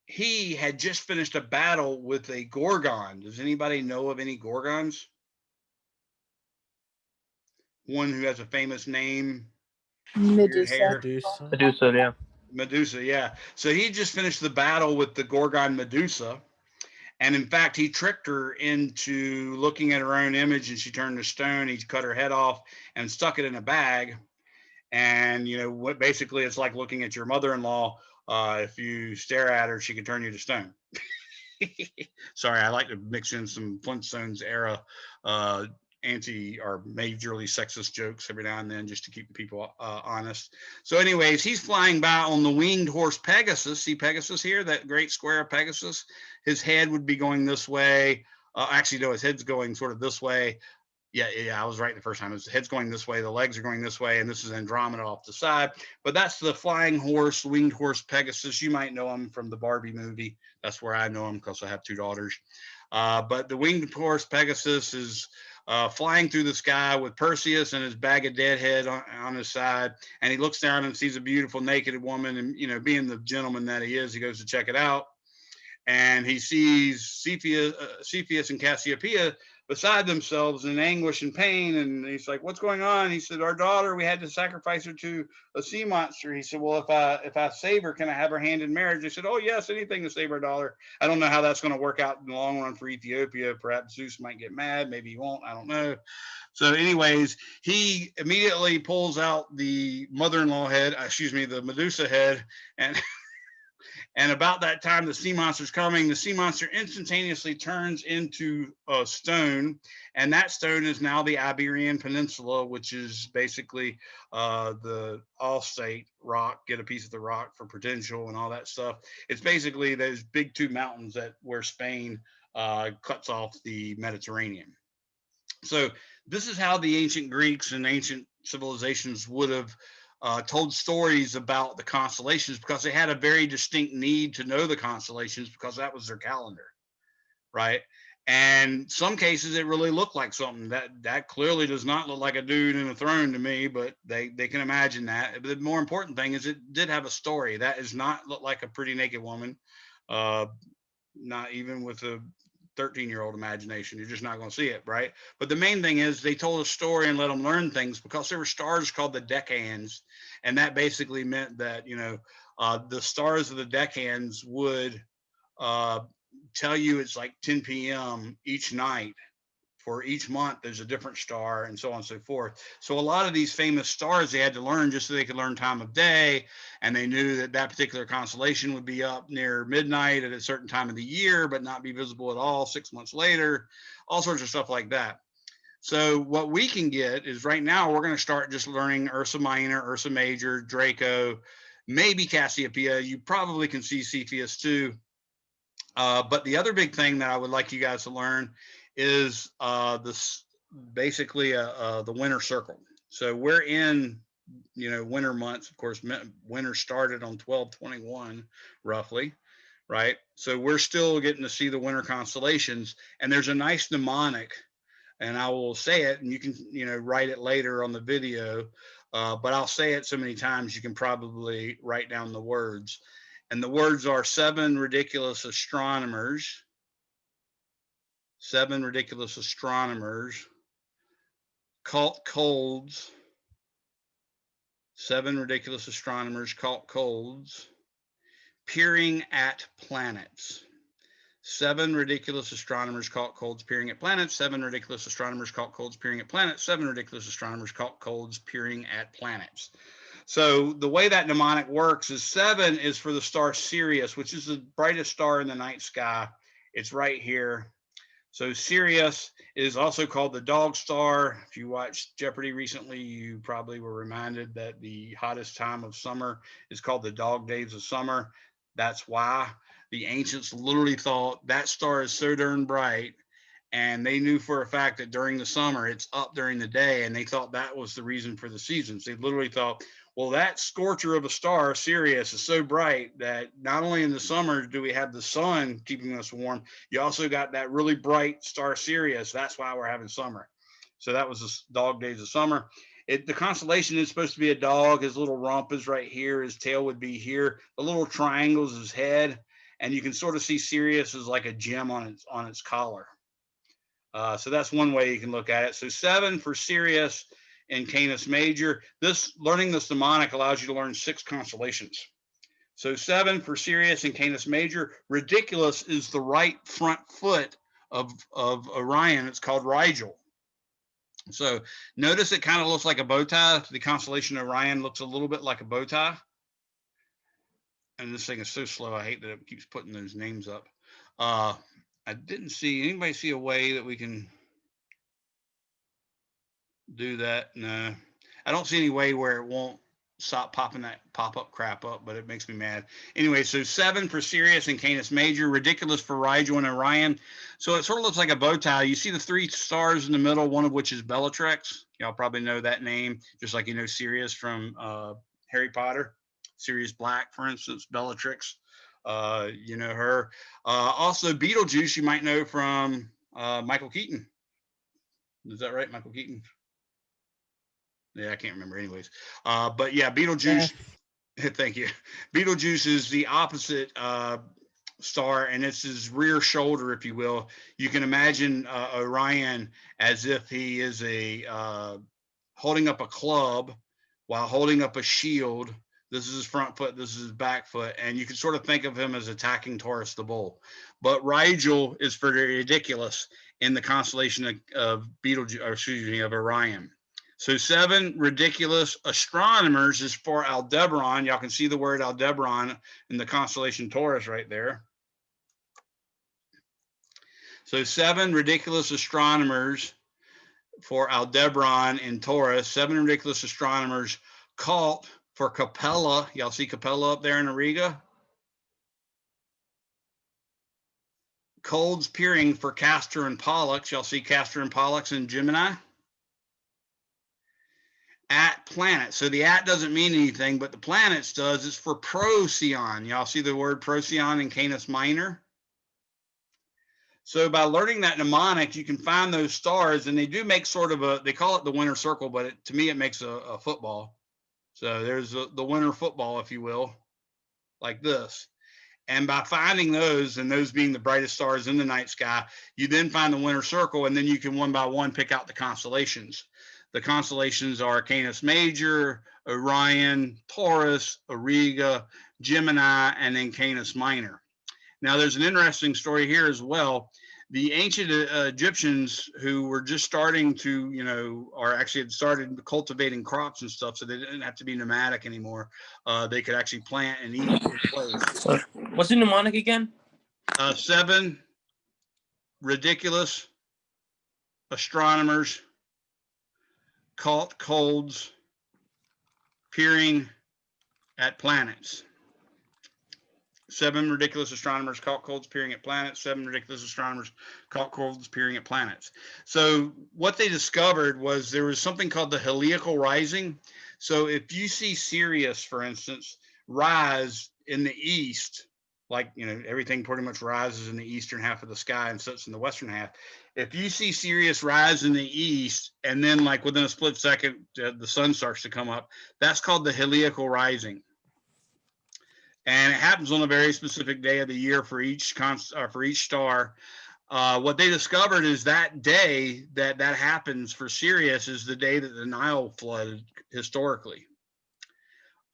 he had just finished a battle with a Gorgon. Does anybody know of any Gorgons? One who has a famous name, weird hair. Medusa, yeah. Medusa, yeah. So he just finished the battle with the Gorgon Medusa. And in fact, he tricked her into looking at her own image, and she turned to stone. He cut her head off and stuck it in a bag. And, you know, what basically it's like looking at your mother-in-law. If you stare at her, she can turn you to stone. Sorry, I like to mix in some Flintstones era anti or majorly sexist jokes every now and then just to keep the people honest. So anyways, he's flying by on the winged horse Pegasus. See Pegasus here, that great square of Pegasus? His head would be going this way. Actually, no, his head's going sort of this way. Yeah, I was right the first time. His head's going this way, the legs are going this way, and this is Andromeda off the side. But that's the flying horse, winged horse Pegasus. You might know him from the Barbie movie. That's where I know him because I have two daughters. But the winged horse Pegasus is flying through the sky with Perseus and his bag of deadhead on his side. And he looks down and sees a beautiful naked woman. And, you know, being the gentleman that he is, he goes to check it out. And he sees Cepheus and Cassiopeia beside themselves in anguish and pain. And he's like, what's going on? He said, our daughter, we had to sacrifice her to a sea monster. He said, well, if I save her, can I have her hand in marriage? They said, oh, yes, anything to save our daughter. I don't know how that's going to work out in the long run for Ethiopia. Perhaps Zeus might get mad. Maybe he won't. I don't know. So anyways, he immediately pulls out the mother-in-law head, the Medusa head, and about that time, the sea monster's coming. The sea monster instantaneously turns into a stone, and that stone is now the Iberian Peninsula, which is basically the Allstate rock. Get a piece of the rock for potential and all that stuff. It's basically those big two mountains where Spain cuts off the Mediterranean. So this is how the ancient Greeks and ancient civilizations would have told stories about the constellations, because they had a very distinct need to know the constellations because that was their calendar, right? And some cases it really looked like something that clearly does not look like a dude in a throne to me, but they can imagine that. But the more important thing is it did have a story. That does not look like a pretty naked woman, not even with a 13-year-old imagination. You're just not going to see it, right? But the main thing is they told a story and let them learn things, because there were stars called the decans, and that basically meant that, you know, the stars of the decans would tell you it's like 10 p.m. each night. For each month, there's a different star, and so on and so forth. So a lot of these famous stars they had to learn just so they could learn time of day, and they knew that that particular constellation would be up near midnight at a certain time of the year, but not be visible at all 6 months later, all sorts of stuff like that. So what we can get is right now we're going to start just learning Ursa Minor, Ursa Major, Draco, maybe Cassiopeia. You probably can see Cepheus too. But the other big thing that I would like you guys to learn is this basically the winter circle. So we're in, you know, winter months. Of course, winter started on 12/21 roughly, right? So we're still getting to see the winter constellations, and there's a nice mnemonic, and I will say it, and you can, you know, write it later on the video, but I'll say it so many times you can probably write down the words. And the words are 7 ridiculous astronomers, 7 ridiculous astronomers, caught colds, 7 ridiculous astronomers caught colds, peering at planets, 7 ridiculous astronomers caught colds peering at planets. 7 ridiculous astronomers caught colds peering at planets. 7 ridiculous astronomers caught colds peering at planets. So the way that mnemonic works is 7 is for the star Sirius, which is the brightest star in the night sky. It's right here. So Sirius is also called the dog star. If you watched Jeopardy recently, you probably were reminded that the hottest time of summer is called the dog days of summer. That's why the ancients literally thought that star is so darn bright, and they knew for a fact that during the summer it's up during the day, and they thought that was the reason for the seasons. They literally thought, well, that scorcher of a star, Sirius, is so bright that not only in the summer do we have the sun keeping us warm, you also got that really bright star Sirius. That's why we're having summer. So that was the dog days of summer. The constellation is supposed to be a dog. His little rump is right here. His tail would be here. The little triangles his head, and you can sort of see Sirius as like a gem on its collar. So that's one way you can look at it. So 7 for Sirius in Canis Major. Learning this mnemonic allows you to learn 6 constellations. So 7 for Sirius in Canis Major. Ridiculous is the right front foot of Orion. It's called Rigel. So notice it kind of looks like a bow tie. The constellation Orion looks a little bit like a bow tie. And this thing is so slow. I hate that it keeps putting those names up. I didn't see anybody see a way that we can do that. No, I don't see any way where it won't stop popping that pop-up crap up, but it makes me mad. Anyway, so 7 for Sirius and Canis Major, ridiculous for Rigel and Orion. So it sort of looks like a bow tie. You see the 3 stars in the middle, one of which is Bellatrix. Y'all probably know that name, just like you know Sirius from Harry Potter. Sirius Black, for instance, Bellatrix. You know her. Also, Beetlejuice, you might know from Michael Keaton. Is that right, Michael Keaton? Yeah, I can't remember anyways. But yeah, Beetlejuice, yes. Thank you. Beetlejuice is the opposite star, and it's his rear shoulder, if you will. You can imagine Orion as if he is holding up a club while holding up a shield. This is his front foot, this is his back foot, and you can sort of think of him as attacking Taurus the bull. But Rigel is for the ridiculous in the constellation of Betelgeuse, or excuse me, of Orion. So 7 ridiculous astronomers is for Aldebaran. Y'all can see the word Aldebaran in the constellation Taurus right there. So 7 ridiculous astronomers for Aldebaran in Taurus. 7 ridiculous astronomers caught for Capella. Y'all see Capella up there in Auriga? Colds peering for Castor and Pollux. Y'all see Castor and Pollux in Gemini? At planets. So the at doesn't mean anything, but the planets does. It's for Procyon. Y'all see the word Procyon in Canis Minor? So by learning that mnemonic, you can find those stars, and they do make sort of they call it the winter circle, but to me, it makes a football. So there's the winter football, if you will, like this. And by finding those, and those being the brightest stars in the night sky, you then find the winter circle, and then you can one by one pick out the constellations. The constellations are Canis Major, Orion, Taurus, Auriga, Gemini, and then Canis Minor. Now, there's an interesting story here as well. The ancient Egyptians who were just starting to, or actually had started cultivating crops and stuff, so they didn't have to be nomadic anymore. They could actually plant and eat in place. What's the mnemonic again? 7 ridiculous astronomers caught colds peering at planets. 7 ridiculous astronomers caught colds peering at planets. 7 ridiculous astronomers caught colds peering at planets. So what they discovered was there was something called the heliacal rising. So if you see Sirius, for instance, rise in the east, like, everything pretty much rises in the eastern half of the sky and sets in the western half. If you see Sirius rise in the east, and then like within a split second, the sun starts to come up, that's called the heliacal rising. And it happens on a very specific day of the year for each star. What they discovered is that day that happens for Sirius is the day that the Nile flooded historically.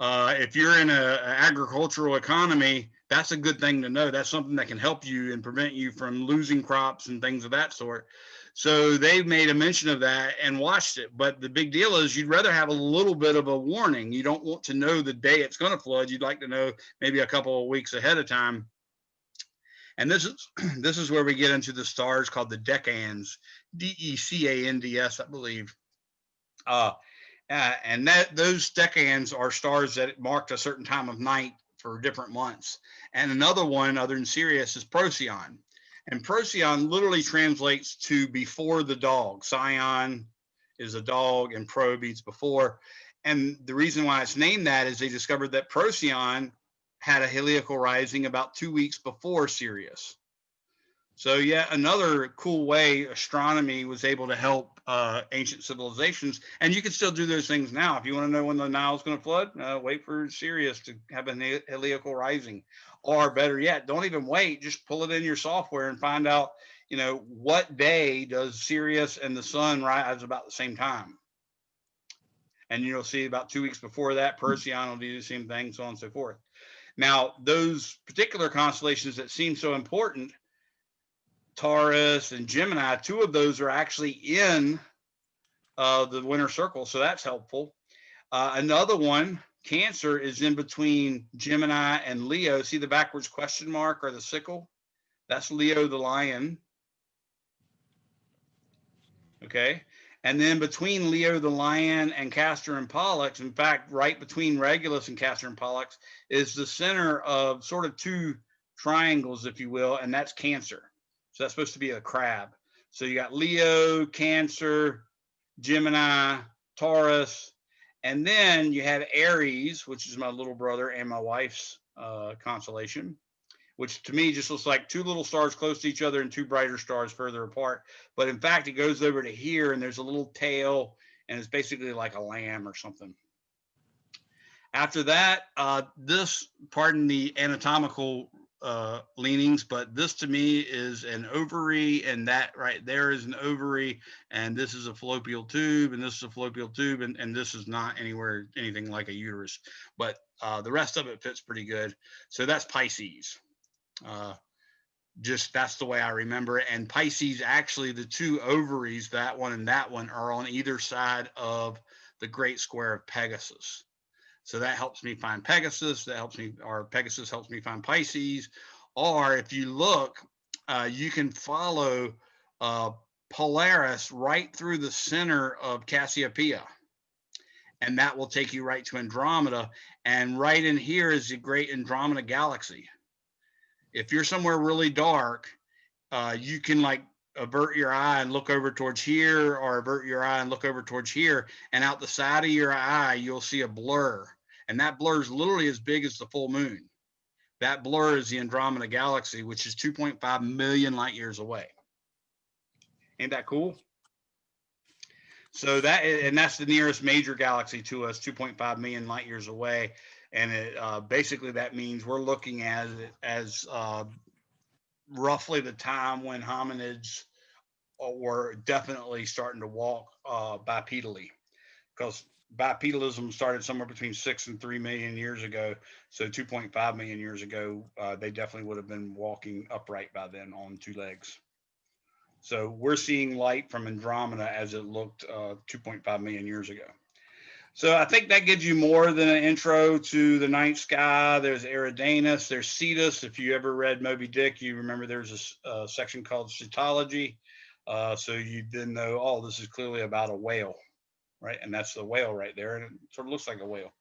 If you're in an agricultural economy, that's a good thing to know. That's something that can help you and prevent you from losing crops and things of that sort. So they made a mention of that and watched it. But the big deal is you'd rather have a little bit of a warning. You don't want to know the day it's going to flood. You'd like to know maybe a couple of weeks ahead of time. And this is where we get into the stars called the decans, DECANDS, I believe. And those decans are stars that marked a certain time of night for different months. And another one other than Sirius is Procyon. And Procyon literally translates to before the dog. Scion is a dog and Pro means before. And the reason why it's named that is they discovered that Procyon had a heliacal rising about 2 weeks before Sirius. So yet another cool way astronomy was able to help ancient civilizations. And you can still do those things now. If you want to know when the Nile is going to flood, wait for Sirius to have a heliacal rising. Or better yet, don't even wait. Just pull it in your software and find out, what day does Sirius and the sun rise about the same time. And you'll see about 2 weeks before that, Procyon will do the same thing, so on and so forth. Now, those particular constellations that seem so important, Taurus and Gemini, 2 of those are actually in the winter circle, so that's helpful. Another one, Cancer, is in between Gemini and Leo. See the backwards question mark or the sickle? That's Leo the lion. Okay. And then between Leo the lion and Castor and Pollux, in fact, right between Regulus and Castor and Pollux is the center of sort of 2 triangles, if you will, and that's Cancer. So that's supposed to be a crab. So you got Leo, Cancer, Gemini, Taurus, and then you have Aries, which is my little brother and my wife's constellation, which to me just looks like 2 little stars close to each other and 2 brighter stars further apart. But in fact, it goes over to here and there's a little tail and it's basically like a lamb or something. After that, this, pardon the anatomical leanings, but this to me is an ovary, and that right there is an ovary, and this is a fallopian tube, and this is a fallopian tube, and this is not anywhere anything like a uterus, but the rest of it fits pretty good. So that's Pisces. Just that's the way I remember it. And Pisces, actually, the 2 ovaries, that one and that one, are on either side of the great square of Pegasus. So that helps me find Pegasus. That helps me, or Pegasus helps me find Pisces. Or if you look, you can follow Polaris right through the center of Cassiopeia. And that will take you right to Andromeda. And right in here is the great Andromeda galaxy. If you're somewhere really dark, you can like avert your eye and look over towards here, or avert your eye and look over towards here. And out the side of your eye, you'll see a blur. And that blur is literally as big as the full moon. That blur is the Andromeda galaxy, which is 2.5 million light years away. Ain't that cool? So that's the nearest major galaxy to us, 2.5 million light years away. And basically that means we're looking at it as roughly the time when hominids were definitely starting to walk bipedally, because bipedalism started somewhere between 6 and 3 million years ago. So 2.5 million years ago, they definitely would have been walking upright by then on 2 legs. So we're seeing light from Andromeda as it looked 2.5 million years ago. So I think that gives you more than an intro to the night sky. There's Eridanus, there's Cetus. If you ever read Moby Dick, you remember there's a section called Cetology. So you then know, oh, this is clearly about a whale, right? And that's the whale right there, and it sort of looks like a whale.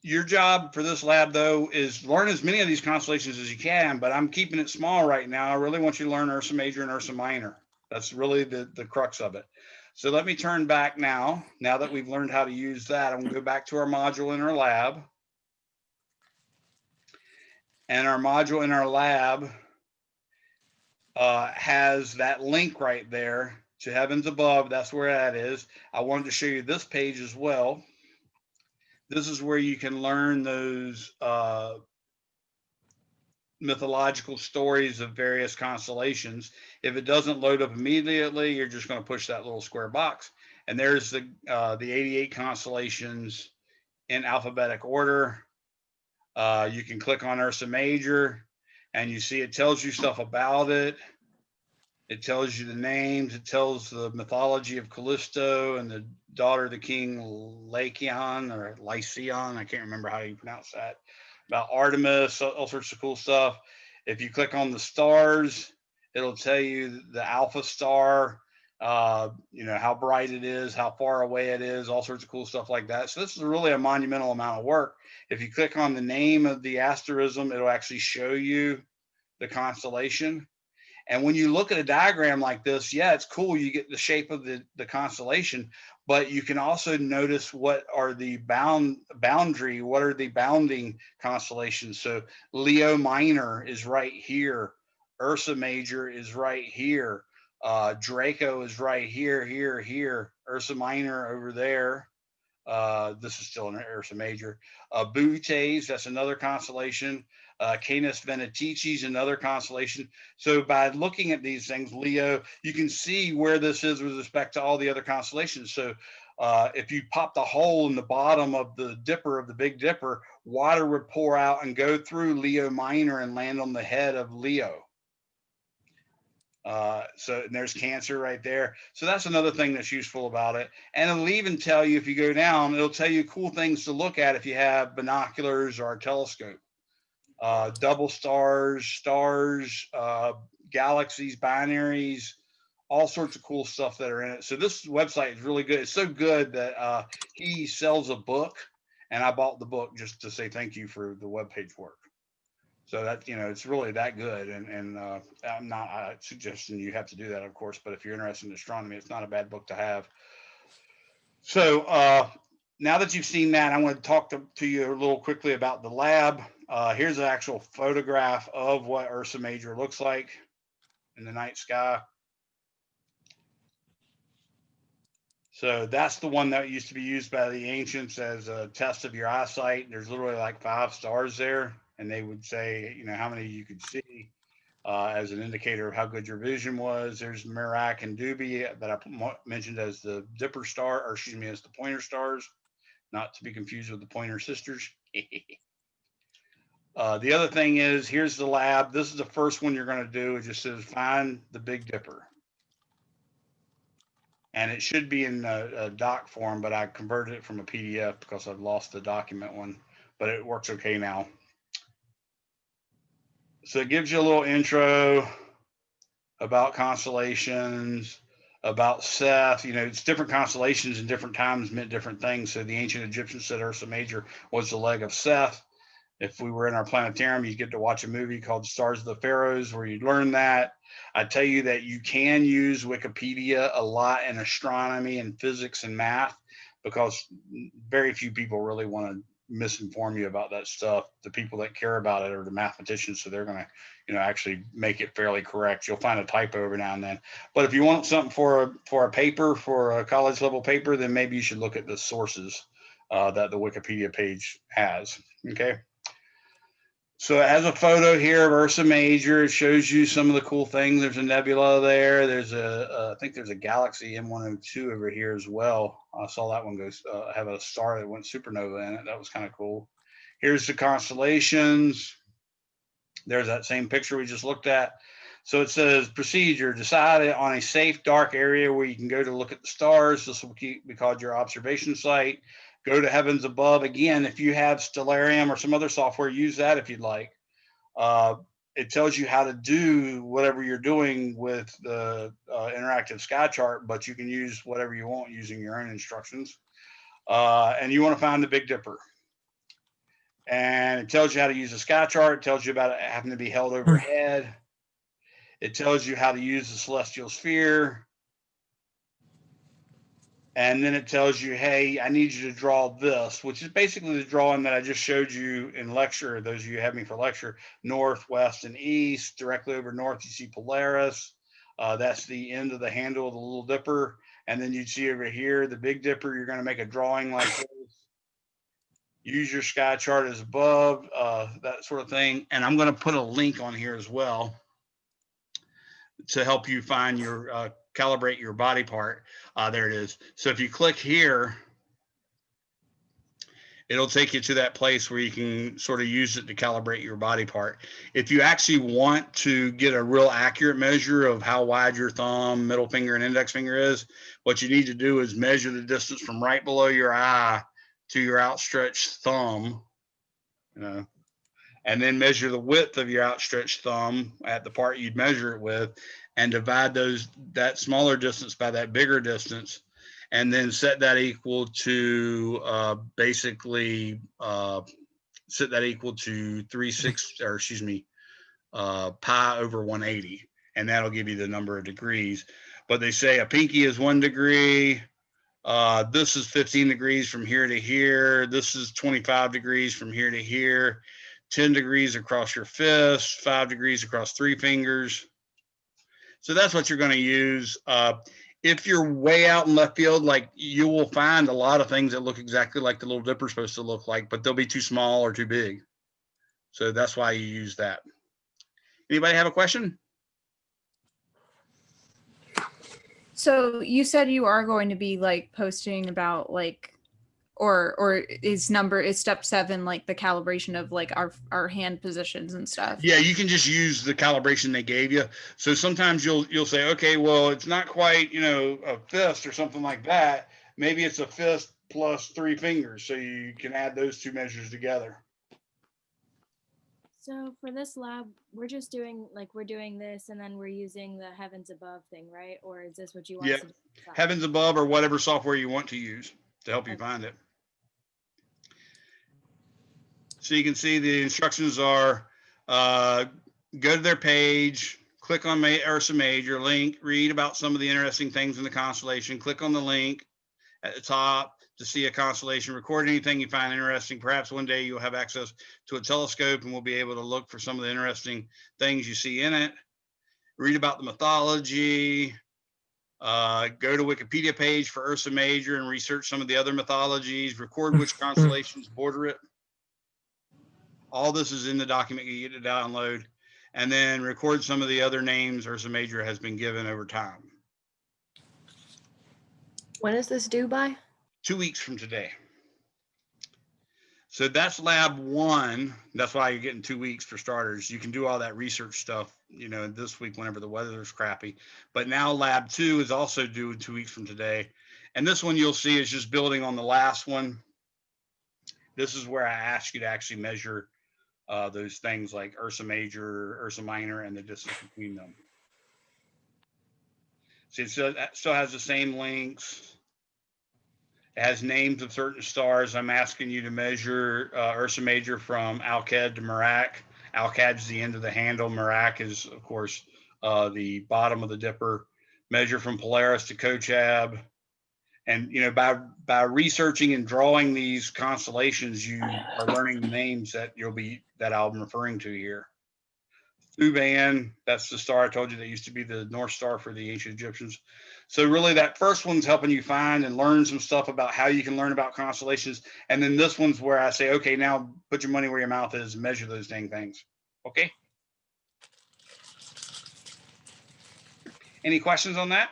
Your job for this lab, though, is learn as many of these constellations as you can, but I'm keeping it small right now. I really want you to learn Ursa Major and Ursa Minor. That's really the crux of it. So let me turn back now. Now that we've learned how to use that, I'm going to go back to our module in our lab. And our module in our lab has that link right there to Heavens Above. That's where that is. I wanted to show you this page as well. This is where you can learn those mythological stories of various constellations. If it doesn't load up immediately, you're just going to push that little square box. And there's the 88 constellations in alphabetic order. You can click on Ursa Major and you see it tells you stuff about it. It tells you the names. It tells the mythology of Callisto and the daughter of the king Lycaon or Lycaon. I can't remember how you pronounce that. About Artemis, all sorts of cool stuff. If you click on the stars, it'll tell you the alpha star, you know, how bright it is, how far away it is, all sorts of cool stuff like that. So this is really a monumental amount of work. If you click on the name of the asterism, it'll actually show you the constellation. And when you look at a diagram like this, yeah, it's cool. You get the shape of the constellation, but you can also notice what are the boundary, what are the bounding constellations. So Leo Minor is right here. Ursa Major is right here. Draco is right here, here. Ursa Minor over there. This is still an Ursa Major. Bootes, that's another constellation. Canis Venaticis, another constellation. So by looking at these things, Leo, you can see where this is with respect to all the other constellations. So if you pop the hole in the bottom of the dipper, of the Big Dipper, water would pour out and go through Leo Minor and land on the head of Leo. So there's Cancer right there. So that's another thing that's useful about it. And it'll even tell you, if you go down, it'll tell you cool things to look at if you have binoculars or a telescope. Double stars, galaxies, binaries, all sorts of cool stuff that are in it. So this website is really good. It's so good that he sells a book, and I bought the book just to say thank you for the webpage work. So that, you know, it's really that good. And I'm not suggesting you have to do that, of course, but if you're interested in astronomy, it's not a bad book to have. So now that you've seen that, I want to talk to you a little quickly about the lab. Here's an actual photograph of what Ursa Major looks like in the night sky. So that's the one that used to be used by the ancients as a test of your eyesight. There's literally like 5 stars there, and they would say, you know, how many you could see as an indicator of how good your vision was. There's Merak and Duby that I mentioned as the Dipper star, or excuse me, as the Pointer stars, not to be confused with the Pointer sisters. The other thing is, here's the lab. This is the first one you're going to do. It just says find the Big Dipper. And it should be in a doc form, but I converted it from a PDF because I've lost the document one, but it works okay now. So it gives you a little intro about constellations, about Seth. You know, it's different constellations and different times meant different things. So the ancient Egyptians said Ursa Major was the leg of Seth. If we were in our planetarium, you'd get to watch a movie called Stars of the Pharaohs where you'd learn that. I tell you that you can use Wikipedia a lot in astronomy and physics and math, because very few people really want to misinform you about that stuff. The people that care about it are the mathematicians, so they're going to, you know, actually make it fairly correct. You'll find a typo every now and then. But if you want something for a paper, for a college level paper, then maybe you should look at the sources that the Wikipedia page has. Okay. So it has a photo here of Ursa Major. It shows you some of the cool things. There's a nebula there. There's I think there's a galaxy M102 over here as well. I saw that one have a star that went supernova in it. That was kind of cool. Here's the constellations. There's that same picture we just looked at. So it says procedure, decide on a safe, dark area where you can go to look at the stars. This will be called your observation site. Go to heavens above. Again, if you have Stellarium or some other software, use that if you'd like. It tells you how to do whatever you're doing with the interactive sky chart, but you can use whatever you want using your own instructions. And you want to find the Big Dipper. And it tells you how to use a sky chart. It tells you about it having to be held overhead. It tells you how to use the celestial sphere. And then it tells you, hey, I need you to draw this, which is basically the drawing that I just showed you in lecture. Those of you who have me for lecture, north, west, and east. Directly over north, you see Polaris. That's the end of the handle of the Little Dipper. And then you'd see over here, the Big Dipper. You're going to make a drawing like this. Use your sky chart as above, that sort of thing. And I'm going to put a link on here as well to help you find your calibrate your body part. There it is. So if you click here, it'll take you to that place where you can sort of use it to calibrate your body part. If you actually want to get a real accurate measure of how wide your thumb, middle finger, and index finger is, what you need to do is measure the distance from right below your eye to your outstretched thumb, and then measure the width of your outstretched thumb at the part you'd measure it with, and divide that smaller distance by that bigger distance, and then set that equal to set that equal to pi over 180, and that'll give you the number of degrees. But they say a pinky is 1 degree. This is 15 degrees from here to here. This is 25 degrees from here to here. 10 degrees across your fist, 5 degrees across 3 fingers. So that's what you're going to use. If you're way out in left field, like, you will find a lot of things that look exactly like the Little Dipper is supposed to look like, but they'll be too small or too big. So that's why you use that. Anybody have a question? So you said you are going to be like posting about like, or is step 7 like the calibration of like our hand positions and stuff? Yeah, you can just use the calibration they gave you. So sometimes you'll say, okay, well, it's not quite, a fist or something like that. Maybe it's a fist plus 3 fingers. So you can add those 2 measures together. So for this lab, we're just doing we're doing this and then we're using the Heavens Above thing, right? Or is this what you want Yeah, us to do? Heavens Above or whatever software you want to use to help you find it. So you can see the instructions are go to their page, click on Ursa Major, link, read about some of the interesting things in the constellation, click on the link at the top to see a constellation, record anything you find interesting. Perhaps one day you'll have access to a telescope and we'll be able to look for some of the interesting things you see in it. Read about the mythology, go to Wikipedia page for Ursa Major and research some of the other mythologies, record which constellations border it. All this is in the document you get to download, and then record some of the other names Ursa Major has been given over time. When is this due by? 2 weeks from today. So that's lab 1. That's why you're getting 2 weeks for starters. You can do all that research stuff, this week whenever the weather is crappy. But now lab 2 is also due 2 weeks from today. And this one you'll see is just building on the last one. This is where I ask you to actually measure those things like Ursa Major, Ursa Minor, and the distance between them. So it still has the same links. It has names of certain stars. I'm asking you to measure Ursa Major from Alcad to Merak. Alcad is the end of the handle. Merak is, of course, the bottom of the dipper. Measure from Polaris to Kochab. And, by researching and drawing these constellations, you are learning the names that I'm referring to here. Thuban, that's the star I told you that used to be the North Star for the ancient Egyptians. So really that first one's helping you find and learn some stuff about how you can learn about constellations. And then this one's where I say, okay, now put your money where your mouth is and measure those dang things. Okay. Any questions on that?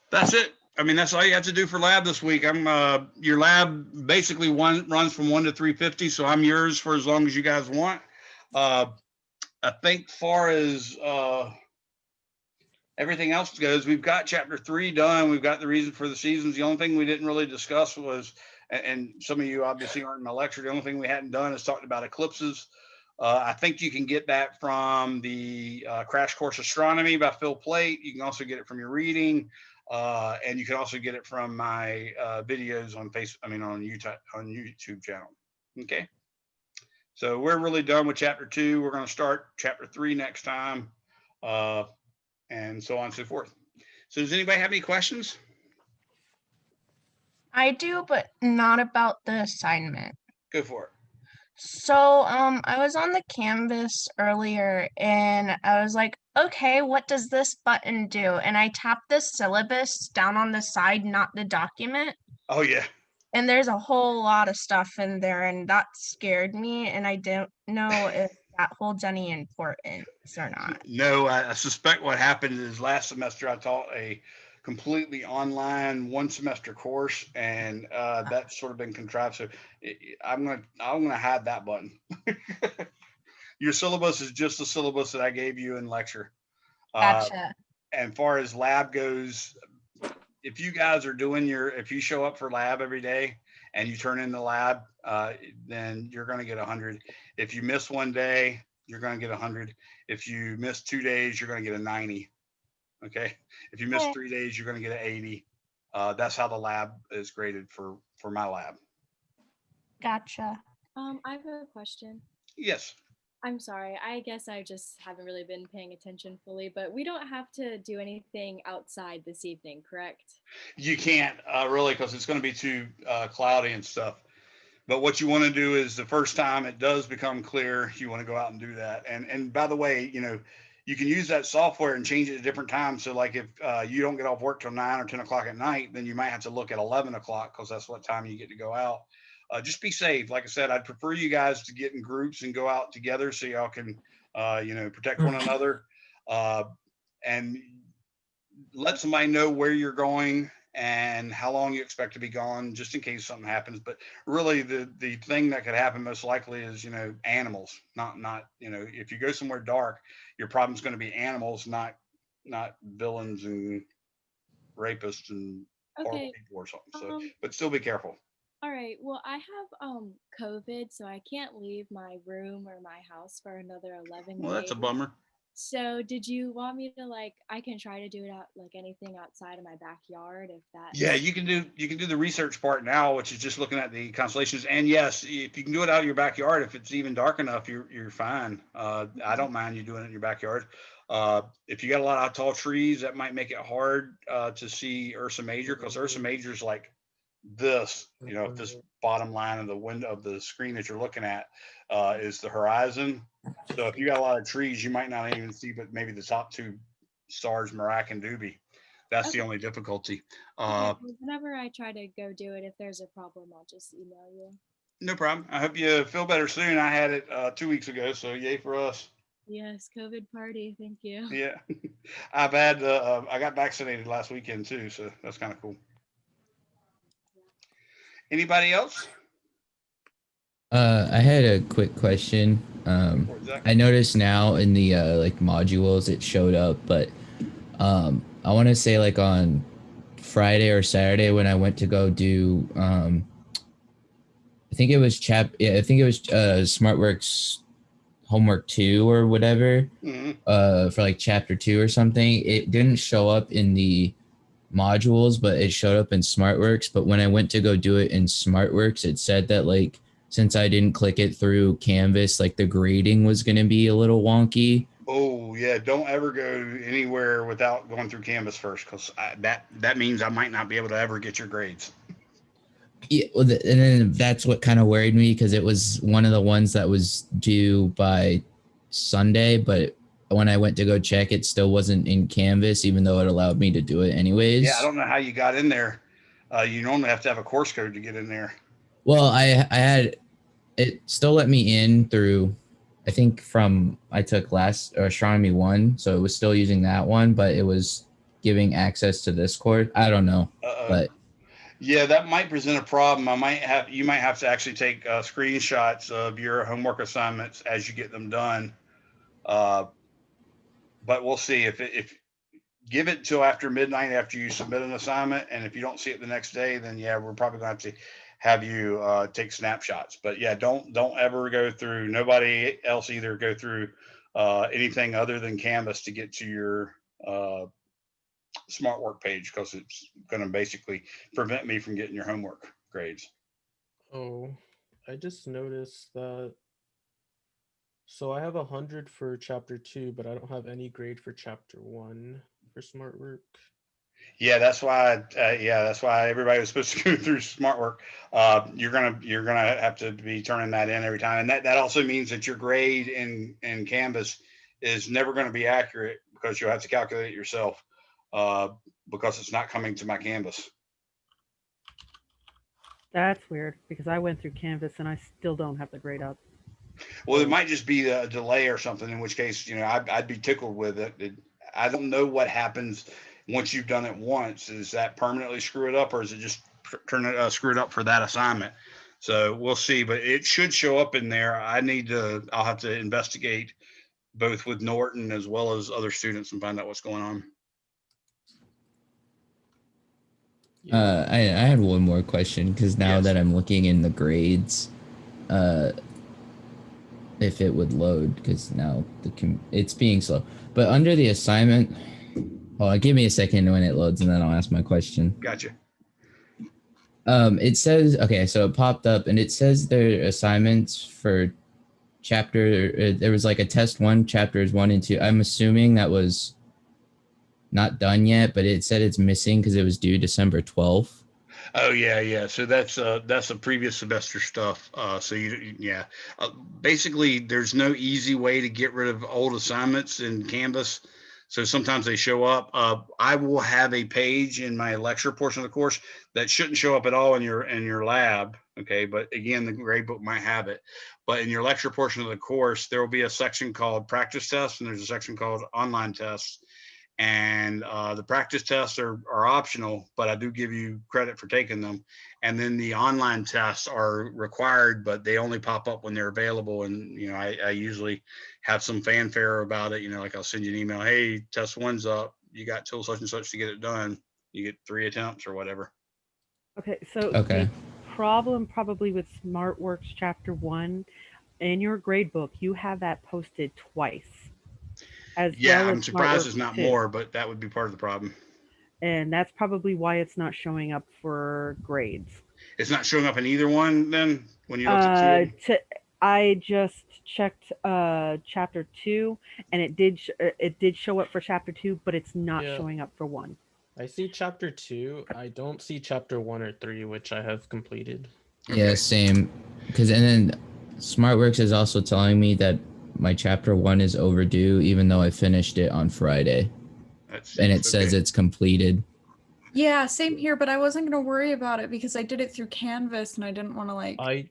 That's it. That's all you have to do for lab this week. Your lab basically runs from 1 to 350, so I'm yours for as long as you guys want. I think far as everything else goes, we've got chapter 3 done. We've got the reason for the seasons. The only thing we didn't really discuss was, and some of you obviously aren't in my lecture, the only thing we hadn't done is talked about eclipses. I think you can get that from the Crash Course Astronomy by Phil Plait. You can also get it from your reading. And you can also get it from my videos on on YouTube channel. Okay. So we're really done with chapter 2. We're going to start chapter 3 next time, and so on and so forth. So does anybody have any questions? I do, but not about the assignment. Go for it. So, I was on the Canvas earlier and I was like, okay, what does this button do? And I tapped the syllabus down on the side, not the document. Oh, yeah. And there's a whole lot of stuff in there, and that scared me. And I don't know if that holds any importance or not. No, I suspect what happened is last semester I taught a completely online one semester course, and that's sort of been contrived. So I'm gonna hide that button. Your syllabus is just the syllabus that I gave you in lecture. Gotcha. And far as lab goes, if you guys are doing if you show up for lab every day and you turn in the lab, then you're going to get 100. If you miss one day, you're going to get 100. If you miss 2 days, you're going to get a 90. Okay. If you miss Okay. 3 days, you're going to get an 80. That's how the lab is graded for my lab. Gotcha. I have a question. Yes. I'm sorry. I guess I just haven't really been paying attention fully, but we don't have to do anything outside this evening, correct? You can't really, because it's going to be too cloudy and stuff. But what you want to do is the first time it does become clear, you want to go out and do that. And by the way, you can use that software and change it at different times. So like if you don't get off work till 9 or 10 o'clock at night, then you might have to look at 11 o'clock because that's what time you get to go out. Just be safe. Like I said, I'd prefer you guys to get in groups and go out together so y'all can, protect one another, and let somebody know where you're going and how long you expect to be gone, just in case something happens. But really, the thing that could happen most likely is animals. Not if you go somewhere dark, your problem's going to be animals, not villains and rapists and horrible Okay. people or something. So, Um, but still be careful. all right. Well, I have COVID, so I can't leave my room or my house for another 11 Well, that's a days. bummer. So, did you want me to I can try to do it out like anything outside of my backyard if that's Yeah, you can do the research part now, which is just looking at the constellations. And yes, if you can do it out of your backyard, if it's even dark enough, you're fine. I don't mind you doing it in your backyard. If you got a lot of tall trees, that might make it hard to see Ursa Major, because Ursa Major is like this. If this bottom line of the window of the screen that you're looking at is the horizon. So if you got a lot of trees, you might not even see, but maybe the top two stars, Merak and Doobie. That's the Okay. only difficulty. Okay, well, whenever I try to go do it, if there's a problem, I'll just email you. No problem. I hope you feel better soon. I had it 2 weeks ago, so yay for us. Yes, COVID party. Thank you. Yeah, I got vaccinated last weekend too, so that's kind of cool. Anybody else? I had a quick question. I noticed now in the like modules it showed up, but I want to say like on Friday or Saturday when I went to go do I think it was SmartWorks homework 2 or whatever, for like chapter 2 or something. It didn't show up in the modules, but it showed up in SmartWorks. But when I went to go do it in SmartWorks, it said that like since I didn't click it through Canvas, like the grading was going to be a little wonky. Oh yeah, don't ever go anywhere without going through Canvas first, because that means I might not be able to ever get your grades. Yeah, well, and then that's what kind of worried me, because it was one of the ones that was due by Sunday, but when I went to go check, it still wasn't in Canvas, even though it allowed me to do it anyways. Yeah, I don't know how you got in there. You normally have to have a course code to get in there. Well, I had it still let me in through, I think I took last astronomy 1, so it was still using that one, but it was giving access to this course. I don't know, but yeah, that might present a problem. You might have to actually take screenshots of your homework assignments as you get them done. But we'll see if give it till after midnight after you submit an assignment, and if you don't see it the next day, then yeah, we're probably going to have you take snapshots. But yeah, don't ever go through. Nobody else either go through anything other than Canvas to get to your smart work page, because it's going to basically prevent me from getting your homework grades. Oh, I just noticed that. So I have 100 for chapter 2, but I don't have any grade for chapter 1 for smart work. Yeah, that's why. That's why everybody was supposed to go through smart work. You're gonna have to be turning that in every time, and that also means that your grade in Canvas is never going to be accurate, because you'll have to calculate it yourself, because it's not coming to my Canvas. That's weird, because I went through Canvas and I still don't have the grade up. Well, it might just be a delay or something, in which case, I'd be tickled with it. I don't know what happens once you've done it once, does that permanently screw it up, or is it just screw it up for that assignment? So we'll see, but it should show up in there. I'll have to investigate both with Norton as well as other students and find out what's going on. I had one more question, because now Yes. that I'm looking in the grades, if it would load, because now it's being slow. But under the assignment, give me a second when it loads, and then I'll ask my question. Gotcha. It says, okay, so it popped up, and it says their assignments for chapter. There was like a test 1, chapters 1 and 2. I'm assuming that was not done yet, but it said it's missing because it was due December 12th. Oh yeah. So that's a previous semester stuff. Basically, there's no easy way to get rid of old assignments in Canvas. So sometimes they show up. I will have a page in my lecture portion of the course that shouldn't show up at all in your lab. Okay, but again, the gradebook might have it. But in your lecture portion of the course, there will be a section called practice tests, and there's a section called online tests. And the practice tests are optional, but I do give you credit for taking them. And then the online tests are required, but they only pop up when they're available. And, I usually have some fanfare about it, like I'll send you an email, hey, test 1's up. You got till such and such to get it done. You get 3 attempts or whatever. Okay, so the problem probably with SmartWorks Chapter 1, in your gradebook, you have that posted twice. I'm surprised it's not more, but that would be part of the problem. And that's probably why it's not showing up for grades. It's not showing up in either one then when you looked at two? I just checked chapter 2, and it did show up for chapter 2, but it's not showing up for 1. I see chapter 2. I don't see chapter 1 or 3, which I have completed. Okay. Yeah, same. And then SmartWorks is also telling me that my chapter 1 is overdue, even though I finished it on Friday. And it says it's completed. Yeah, same here, but I wasn't going to worry about it because I did it through Canvas and I didn't want to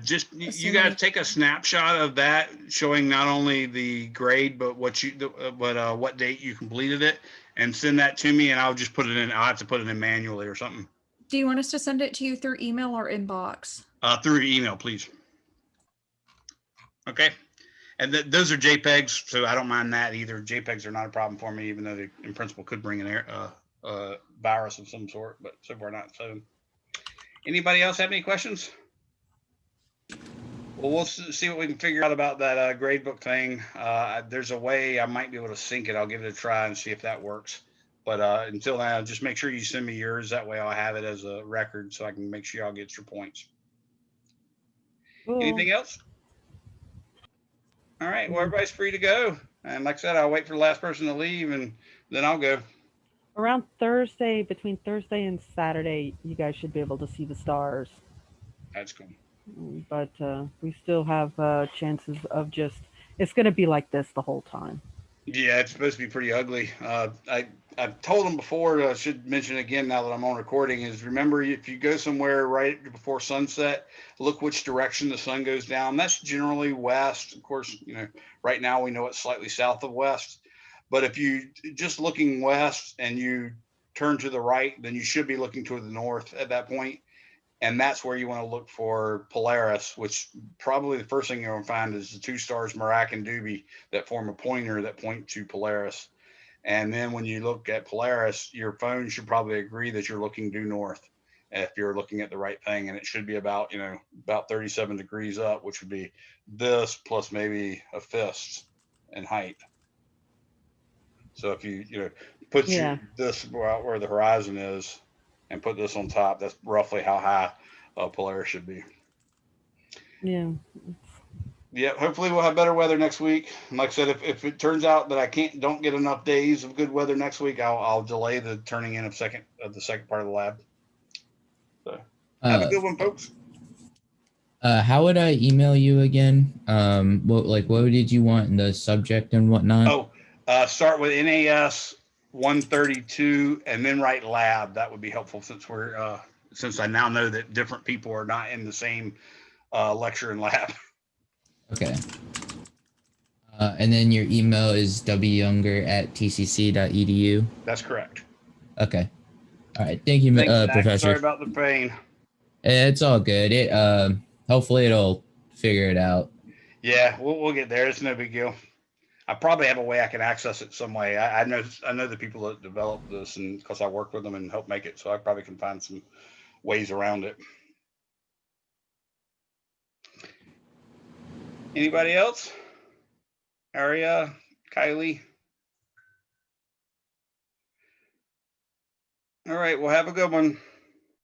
just you got to take a snapshot of that showing not only the grade but what date you completed it, and send that to me, and I'll just put it in. I'll have to put it in manually or something. Do you want us to send it to you through email or inbox? Through email, please. Okay. And those are JPEGs, so I don't mind that either. JPEGs are not a problem for me, even though they, in principle, could bring an virus of some sort, but so far not. So, anybody else have any questions? Well, we'll see what we can figure out about that gradebook thing. There's a way I might be able to sync it. I'll give it a try and see if that works. But until now, just make sure you send me yours. That way I'll have it as a record so I can make sure y'all get your points. Cool. Anything else? All right. Well, everybody's free to go. And like I said, I'll wait for the last person to leave, and then I'll go. Around Thursday, between Thursday and Saturday, you guys should be able to see the stars. That's cool. But we still have chances of it's going to be like this the whole time. Yeah, it's supposed to be pretty ugly. I've told them before, I should mention again now that I'm on recording, is remember, if you go somewhere right before sunset, look which direction the sun goes down. That's generally west. Of course, right now we know it's slightly south of west. But if you just looking west and you turn to the right, then you should be looking toward the north at that point. And that's where you want to look for Polaris, which probably the first thing you're going to find is the 2 stars Merak and Doobie that form a pointer that point to Polaris. And then when you look at Polaris, your phone should probably agree that you're looking due north if you're looking at the right thing. And it should be about 37 degrees up, which would be this plus maybe a fist in height. So if you put this out where the horizon is and put this on top, that's roughly how high Polaris should be. Yeah. Yeah, hopefully we'll have better weather next week. And like I said, if it turns out that I don't get enough days of good weather next week, I'll delay the turning in of the second part of the lab. So have a good one, folks. How would I email you again? What did you want in the subject and whatnot? Start with NAS 132 and then write lab. That would be helpful since I now know that different people are not in the same lecture and lab. Okay. And then your email is wyounger@tcc.edu. That's correct. Okay. All right. Thank you, Thanks, Zach. Professor. Sorry about the pain. It's all good. Hopefully it'll figure it out. Yeah, we'll get there. It's no big deal. I probably have a way I can access it some way. I know the people that developed this, and because I work with them and help make it, so I probably can find some ways around it. Anybody else? Aria, Kylie. All right, well, have a good one.